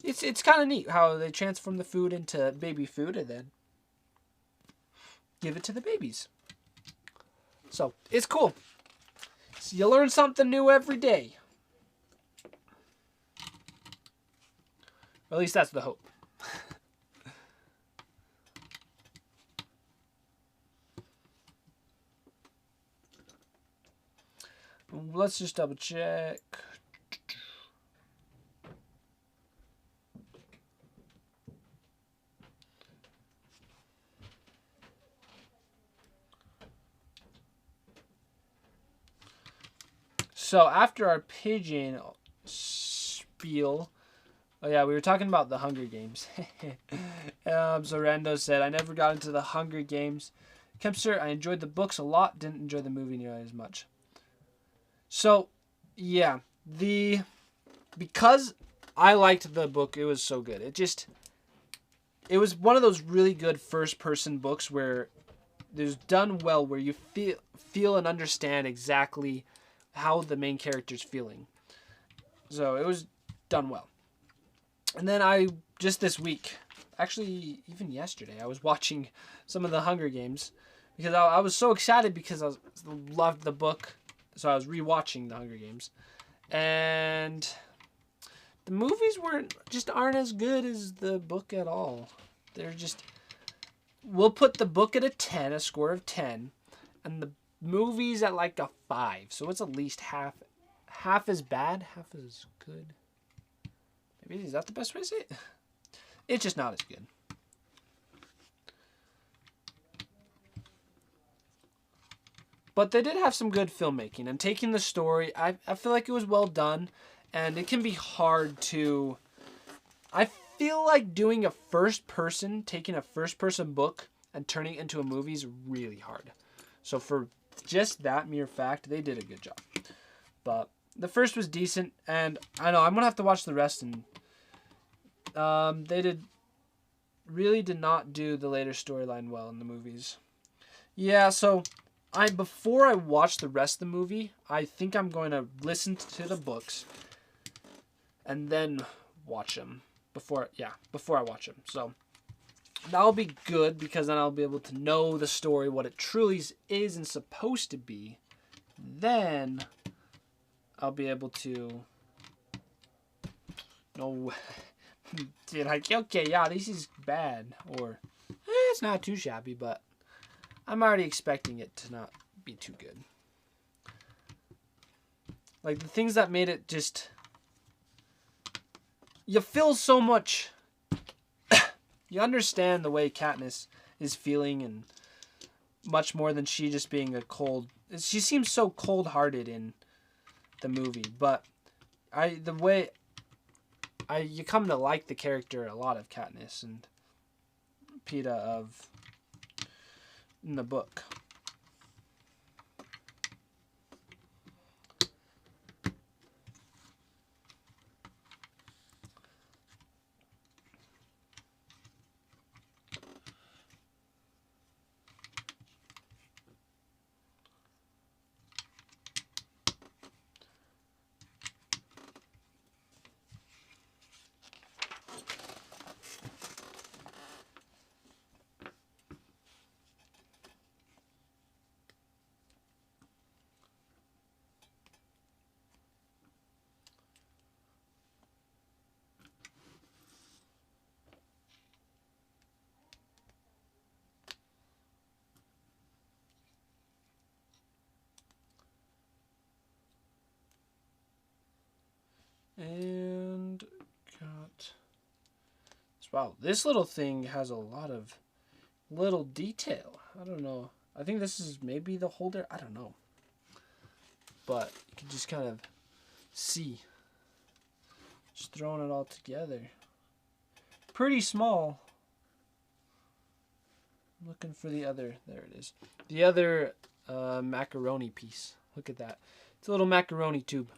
it's kind of neat how they transform the food into baby food and then give it to the babies. So it's cool. So you learn something new every day. Or at least that's the hope. Let's just double check. So after our pigeon spiel, oh yeah, we were talking about the Hunger Games. So Rando said, I never got into the Hunger Games. Kempster, I enjoyed the books a lot, didn't enjoy the movie nearly as much. So, yeah, because I liked the book, it was so good. It was one of those really good first-person books where it was done well, where you feel and understand exactly how the main character's feeling. So it was done well. And then just this week, actually even yesterday, I was watching some of the Hunger Games because I was so excited because I loved the book. So I was rewatching the Hunger Games. And the movies aren't as good as the book at all. They're just, we'll put the book at a score of 10, and the movies at like a 5. So it's at least half as bad, half as good. Maybe is that the best way to say it? It's just not as good. But they did have some good filmmaking and taking the story. I feel like it was well done, and it can be hard to. I feel like taking a first person book and turning it into a movie is really hard. So for just that mere fact, they did a good job. But the first was decent, and I know I'm gonna have to watch the rest. And they really did not do the later storyline well in the movies. Yeah, so before I watch the rest of the movie, I think I'm going to listen to the books and then watch them before I watch them. So that'll be good because then I'll be able to know the story, what it truly is and supposed to be. Then I'll be able to know, like, okay, yeah, this is bad, or it's not too shabby, but I'm already expecting it to not be too good. Like, the things that made it just, you feel so much, you understand the way Katniss is feeling, and much more than she just being she seems so cold-hearted in the movie, but you come to like the character a lot of Katniss and Peeta of in the book. And got, wow, this little thing has a lot of little detail. I don't know. I think this is maybe the holder. I don't know. But you can just kind of see. Just throwing it all together. Pretty small. I'm looking for the other. There it is. The other macaroni piece. Look at that. It's a little macaroni tube.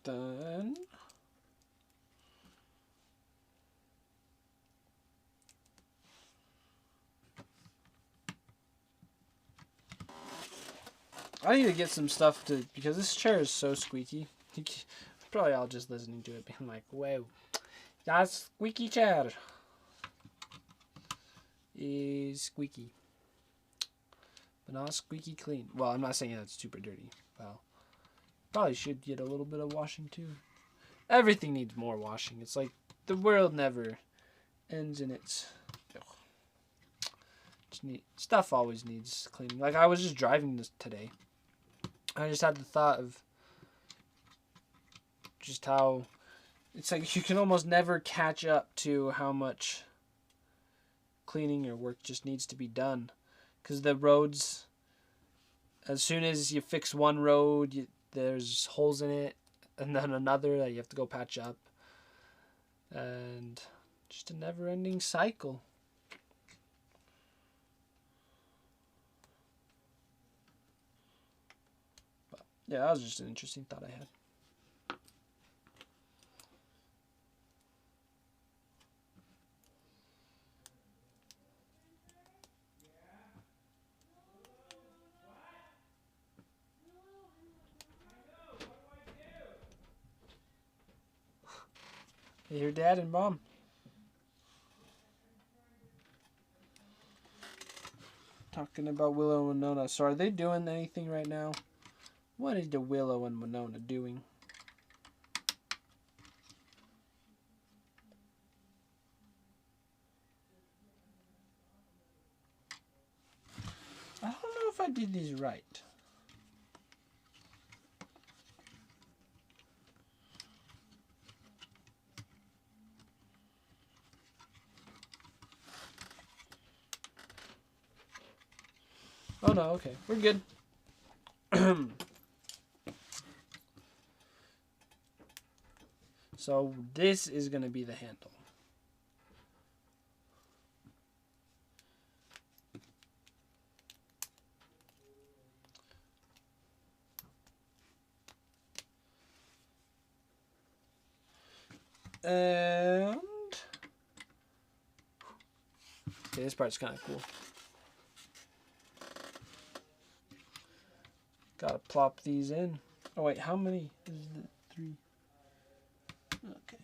Done. I need to get some stuff to, because this chair is so squeaky. Probably all just listening to it being like, wow, that squeaky chair is squeaky. But not squeaky clean. Well, I'm not saying that's super dirty. Well, probably should get a little bit of washing too. Everything needs more washing. It's like the world never ends in its... Stuff always needs cleaning. Like I was just driving this today. I just had the thought of just how it's like you can almost never catch up to how much cleaning or work just needs to be done. Because the roads, as soon as you fix one road, there's holes in it. And then another that you have to go patch up. And just a never-ending cycle. Yeah, that was just an interesting thought I had. Your dad and mom. Talking about Willow and Winona. So are they doing anything right now? What is the Willow and Winona doing? I don't know if I did these right. Oh no, okay. We're good. So this is going to be the handle. And okay, this part's kind of cool. Gotta plop these in. Oh wait, how many is it? 3. Okay.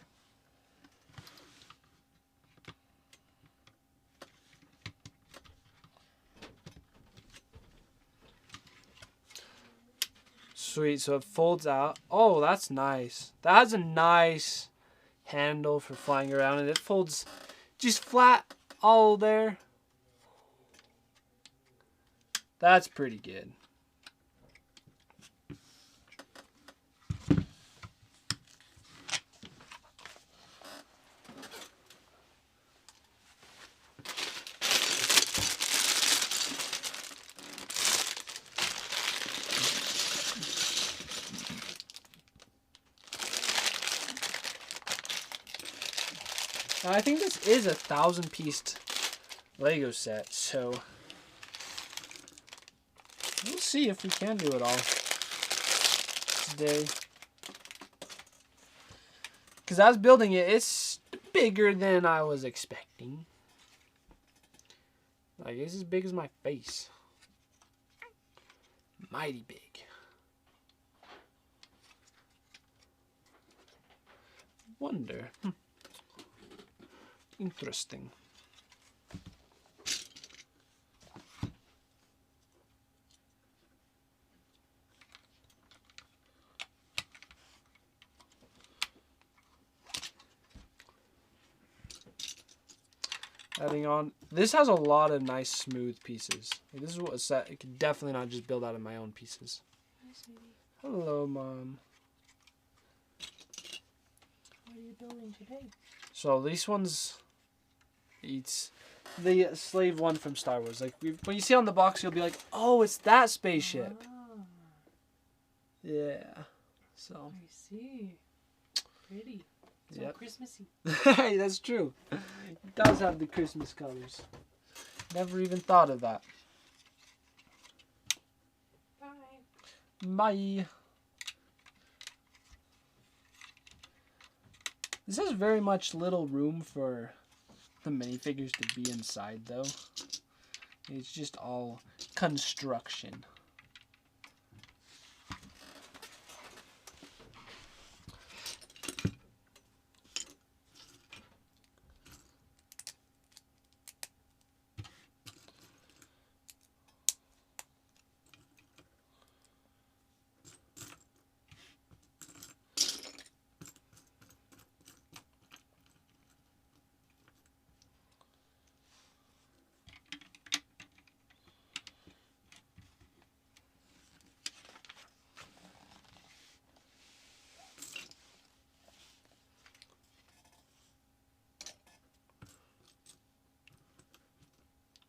Sweet, so it folds out. Oh, that's nice. That has a nice handle for flying around, and it folds just flat all there. That's pretty good. Now, I think this is a 1,000-piece Lego set, so we'll see if we can do it all today. Because I was building it, it's bigger than I was expecting. Like, it's as big as my face. Mighty big. Wonder. Interesting. Adding on. This has a lot of nice smooth pieces. Like, this is what a set. It can definitely not just build out of my own pieces. Hello, Mom. What are you building today? So these ones, it's the slave one from Star Wars. Like when you see it on the box, you'll be like, "Oh, it's that spaceship." Ah, Yeah. So. I see. Pretty. So Yep. Christmassy. Hey, that's true. It does have the Christmas colors. Never even thought of that. Bye. Bye. This has very much little room for the minifigures to be inside, though. It's just all construction.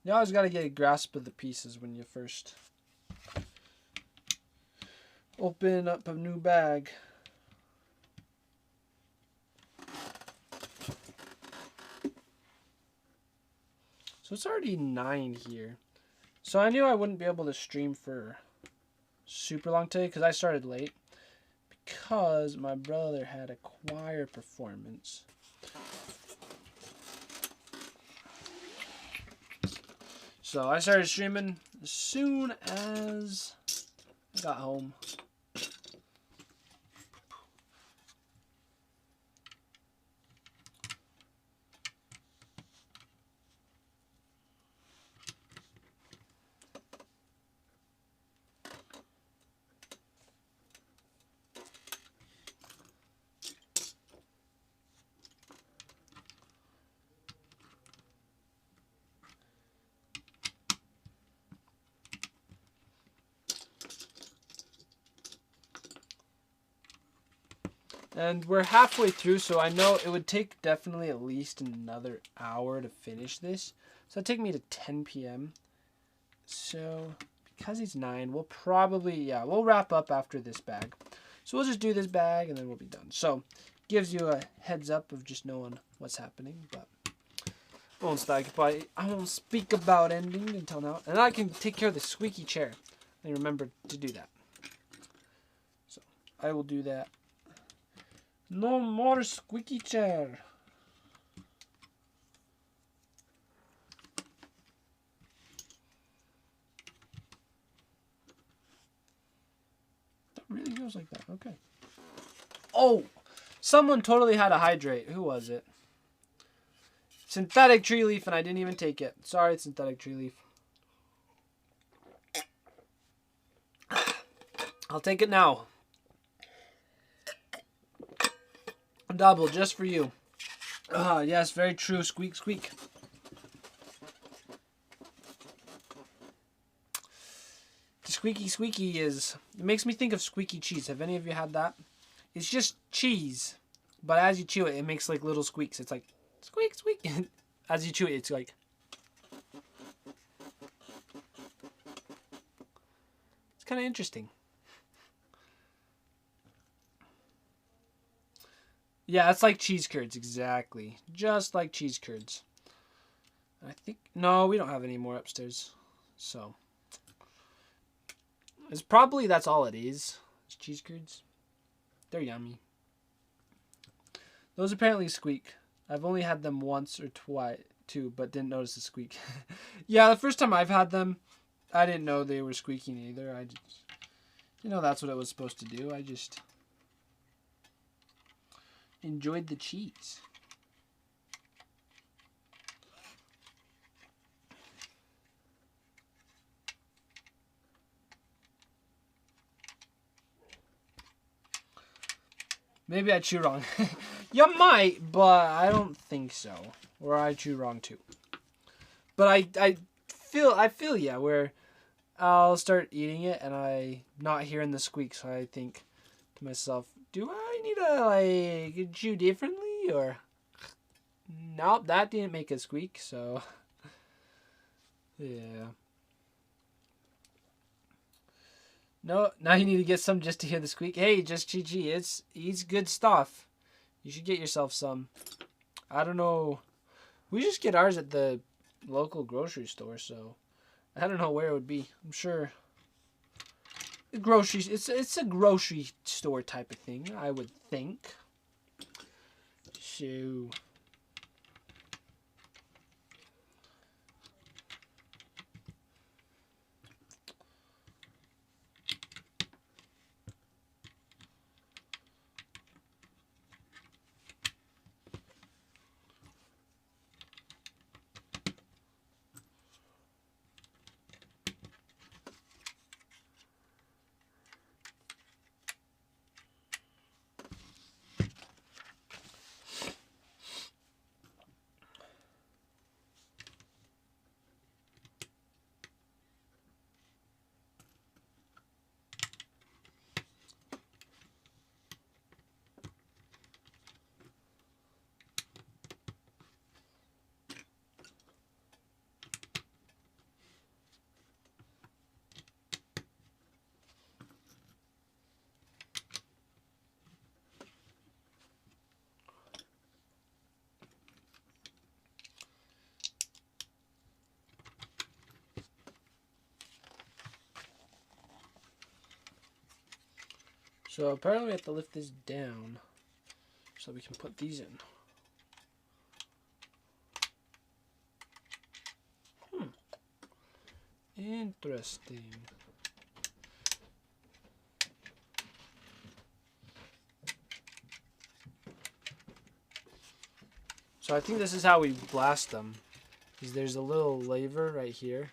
You always got to get a grasp of the pieces when you first open up a new bag. So it's already 9 here. So I knew I wouldn't be able to stream for super long today because I started late. Because my brother had a choir performance. So I started streaming as soon as I got home. And we're halfway through, so I know it would take definitely at least another hour to finish this. So it'd take me to 10 p.m. So because it's 9, we'll probably, we'll wrap up after this bag. So we'll just do this bag and then we'll be done. So gives you a heads up of just knowing what's happening. But I won't speak about ending until now. And I can take care of the squeaky chair. And remember to do that. So I will do that. No more squeaky chair. That really goes like that. Okay. Oh, someone totally had a hydrate. Who was it? Synthetic tree leaf, and I didn't even take it. Sorry, synthetic tree leaf. I'll take it now. Double just for you. Yes, very true. Squeak, squeak. The squeaky squeaky is... It makes me think of squeaky cheese. Have any of you had that? It's just cheese. But as you chew it, it makes like little squeaks. It's like, squeak, squeak. As you chew it, it's like... It's kind of interesting. Yeah, it's like cheese curds, exactly. Just like cheese curds. I think... No, we don't have any more upstairs. So... It's probably that's all it is. It's cheese curds. They're yummy. Those apparently squeak. I've only had them once or twice, too, but didn't notice the squeak. Yeah, the first time I've had them, I didn't know they were squeaking either. I just... that's what it was supposed to do. I just... enjoyed the cheese. Maybe I chew wrong. You might, but I don't think so. Or I chew wrong too. But I feel yeah, where I'll start eating it and I not hearing the squeak, so I think to myself, do I need to like chew differently or nope, that didn't make a squeak, so yeah. No, now you need to get some just to hear the squeak. Hey, just GG, it's good stuff. You should get yourself some. I don't know. We just get ours at the local grocery store, so I don't know where it would be. I'm sure groceries. It's a grocery store type of thing, I would think. So. So apparently we have to lift this down so we can put these in. Interesting. So I think this is how we blast them. Is there's a little lever right here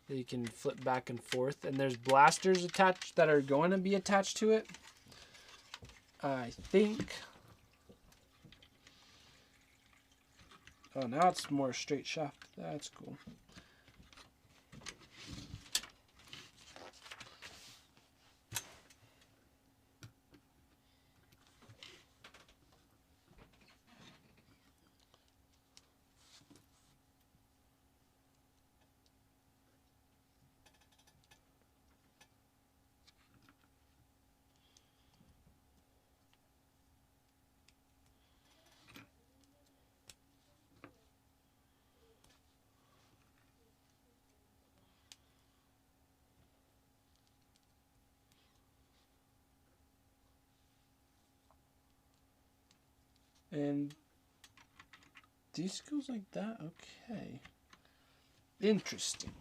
that you can flip back and forth, and there's blasters attached that are going to be attached to it. I think. Oh, now it's more straight shaft. That's cool. And this goes like that? Okay. Interesting.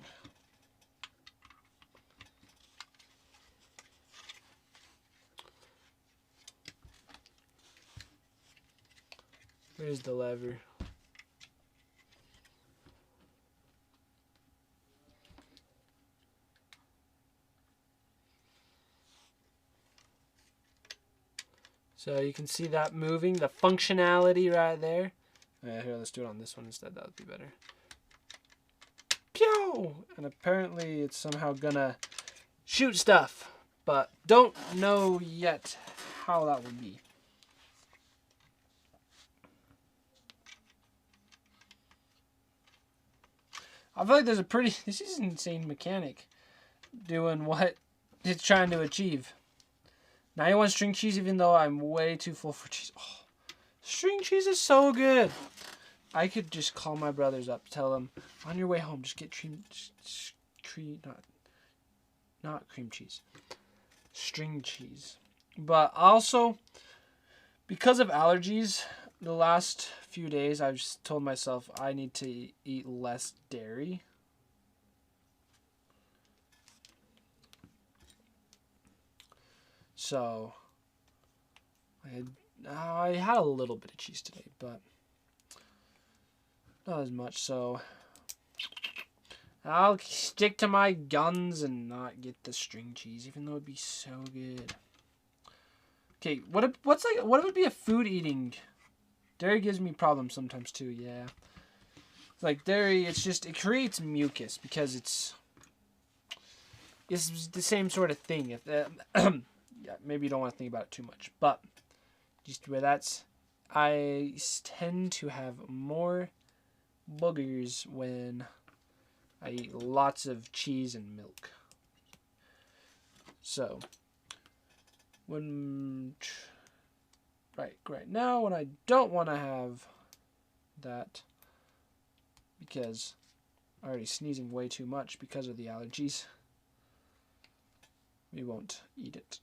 Where's the lever? So you can see that moving, the functionality right there. Yeah, here, let's do it on this one instead. That would be better. Pew! And apparently it's somehow gonna shoot stuff, but don't know yet how that would be. I feel like there's a pretty... This is an insane mechanic doing what it's trying to achieve. Now you want string cheese even though I'm way too full for cheese. Oh, string cheese is so good. I could just call my brothers up, tell them, on your way home, just get not cream cheese. String cheese. But also, because of allergies, the last few days I've just told myself I need to eat less dairy. So, I had a little bit of cheese today, but not as much, so I'll stick to my guns and not get the string cheese, even though it'd be so good. Okay, what would be a food eating? Dairy gives me problems sometimes too, yeah. Like dairy, it creates mucus because it's the same sort of thing. If yeah, maybe you don't want to think about it too much, but just where I tend to have more boogers when I eat lots of cheese and milk. So, right now when I don't want to have that because I'm already sneezing way too much because of the allergies, we won't eat it.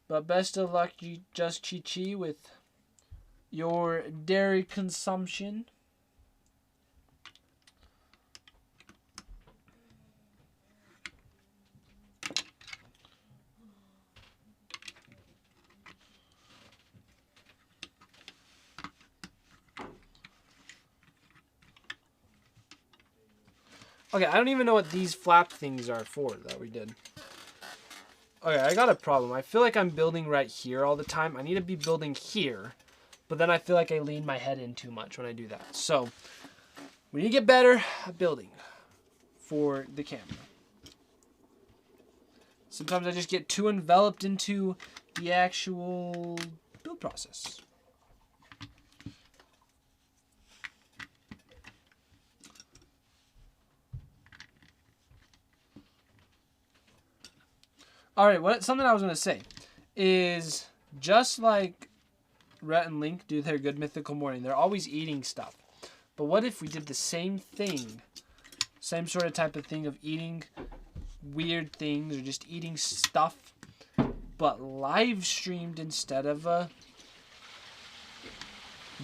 But best of luck, Just Chi Chi, with your dairy consumption. Okay, I don't even know what these flap things are for that we did. Okay, I got a problem. I feel like I'm building right here all the time. I need to be building here, but then I feel like I lean my head in too much when I do that. So, we need to get better at building for the camera. Sometimes I just get too enveloped into the actual build process. All right, something I was gonna say is just like Rhett and Link do their Good Mythical Morning, they're always eating stuff. But what if we did the same thing, same sort of type of thing of eating weird things or just eating stuff, but live streamed instead of a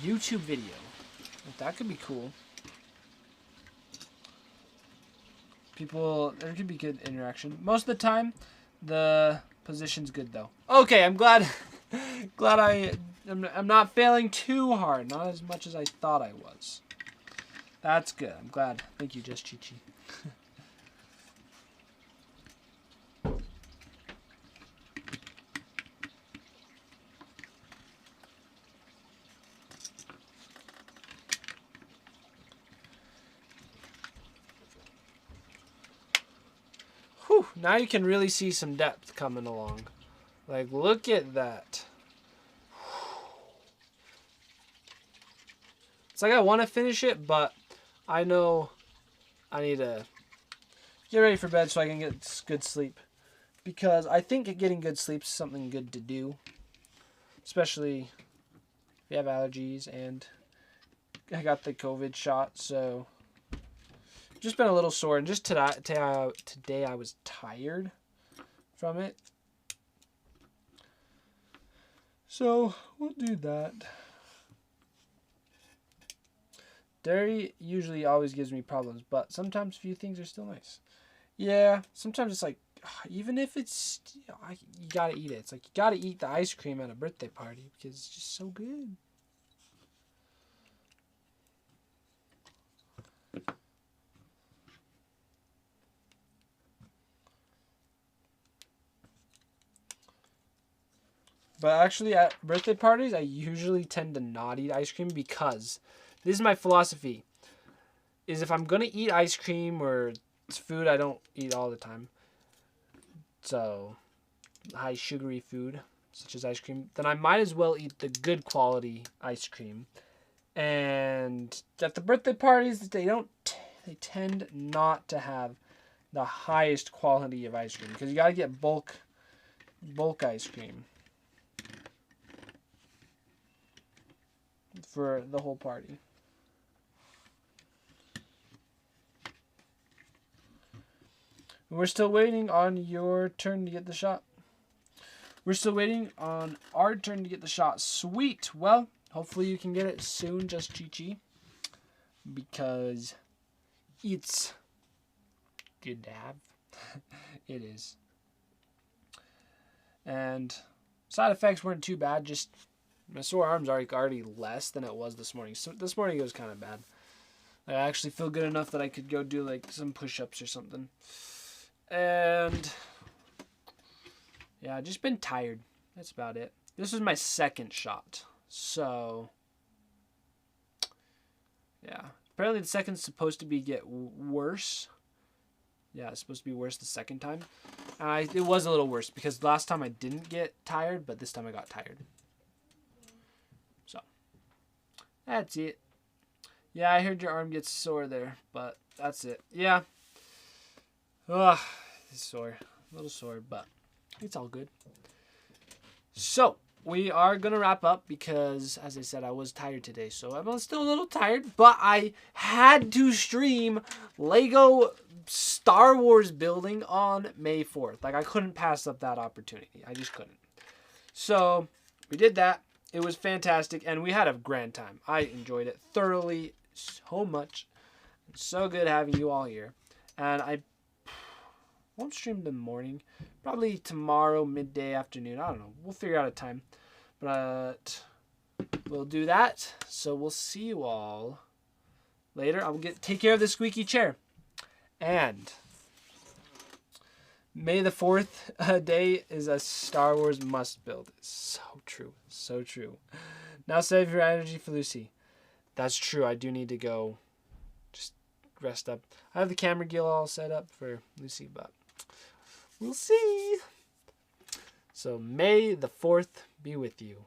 YouTube video? That could be cool. There could be good interaction. Most of the time, the position's good though. Okay, I'm glad I'm not failing too hard, not as much as I thought I was. That's good. I'm glad. Thank you, Just Chi Chi. Whew, now you can really see some depth coming along. Like, look at that. It's like I want to finish it, but I know I need to get ready for bed so I can get good sleep. Because I think getting good sleep is something good to do. Especially if you have allergies, and I got the COVID shot, so just been a little sore. And just today I was tired from it. So we'll do that. Dairy usually always gives me problems, but sometimes few things are still nice. Yeah, sometimes it's like, even if it's, you gotta eat it. It's like you gotta eat the ice cream at a birthday party because it's just so good. But actually, at birthday parties, I usually tend to not eat ice cream because this is my philosophy. Is if I'm going to eat ice cream or it's food I don't eat all the time, so high sugary food such as ice cream, then I might as well eat the good quality ice cream. And at the birthday parties, they tend not to have the highest quality of ice cream because you got to get bulk ice cream for the whole party. We're still waiting on your turn to get the shot. We're still waiting on our turn to get the shot. Sweet. Well, hopefully you can get it soon, just Chi-Chi. Because it's good to have. It is. And side effects weren't too bad. Just my sore arms are already less than it was this morning. So this morning it was kind of bad. I actually feel good enough that I could go do like some push-ups or something. And yeah, I just been tired. That's about it. This was my second shot. So yeah. Apparently the second's supposed to get worse. Yeah, it's supposed to be worse the second time. It was a little worse because last time I didn't get tired, but this time I got tired. So that's it. Yeah, I heard your arm gets sore there, but that's it. Yeah. Ugh, it's sore. A little sore, but it's all good. So, we are going to wrap up because, as I said, I was tired today. So, I'm still a little tired, but I had to stream Lego Star Wars building on May 4th. Like, I couldn't pass up that opportunity. I just couldn't. So, we did that. It was fantastic, and we had a grand time. I enjoyed it thoroughly so much. It's so good having you all here. And I won't stream in the morning. Probably tomorrow, midday, afternoon. I don't know. We'll figure out a time. But we'll do that. So we'll see you all later. I'll take care of the squeaky chair. And May the 4th day is a Star Wars must build. It's so true. So true. Now save your energy for Lucy. That's true. I do need to go just rest up. I have the camera gear all set up for Lucy, but we'll see. So May the 4th be with you.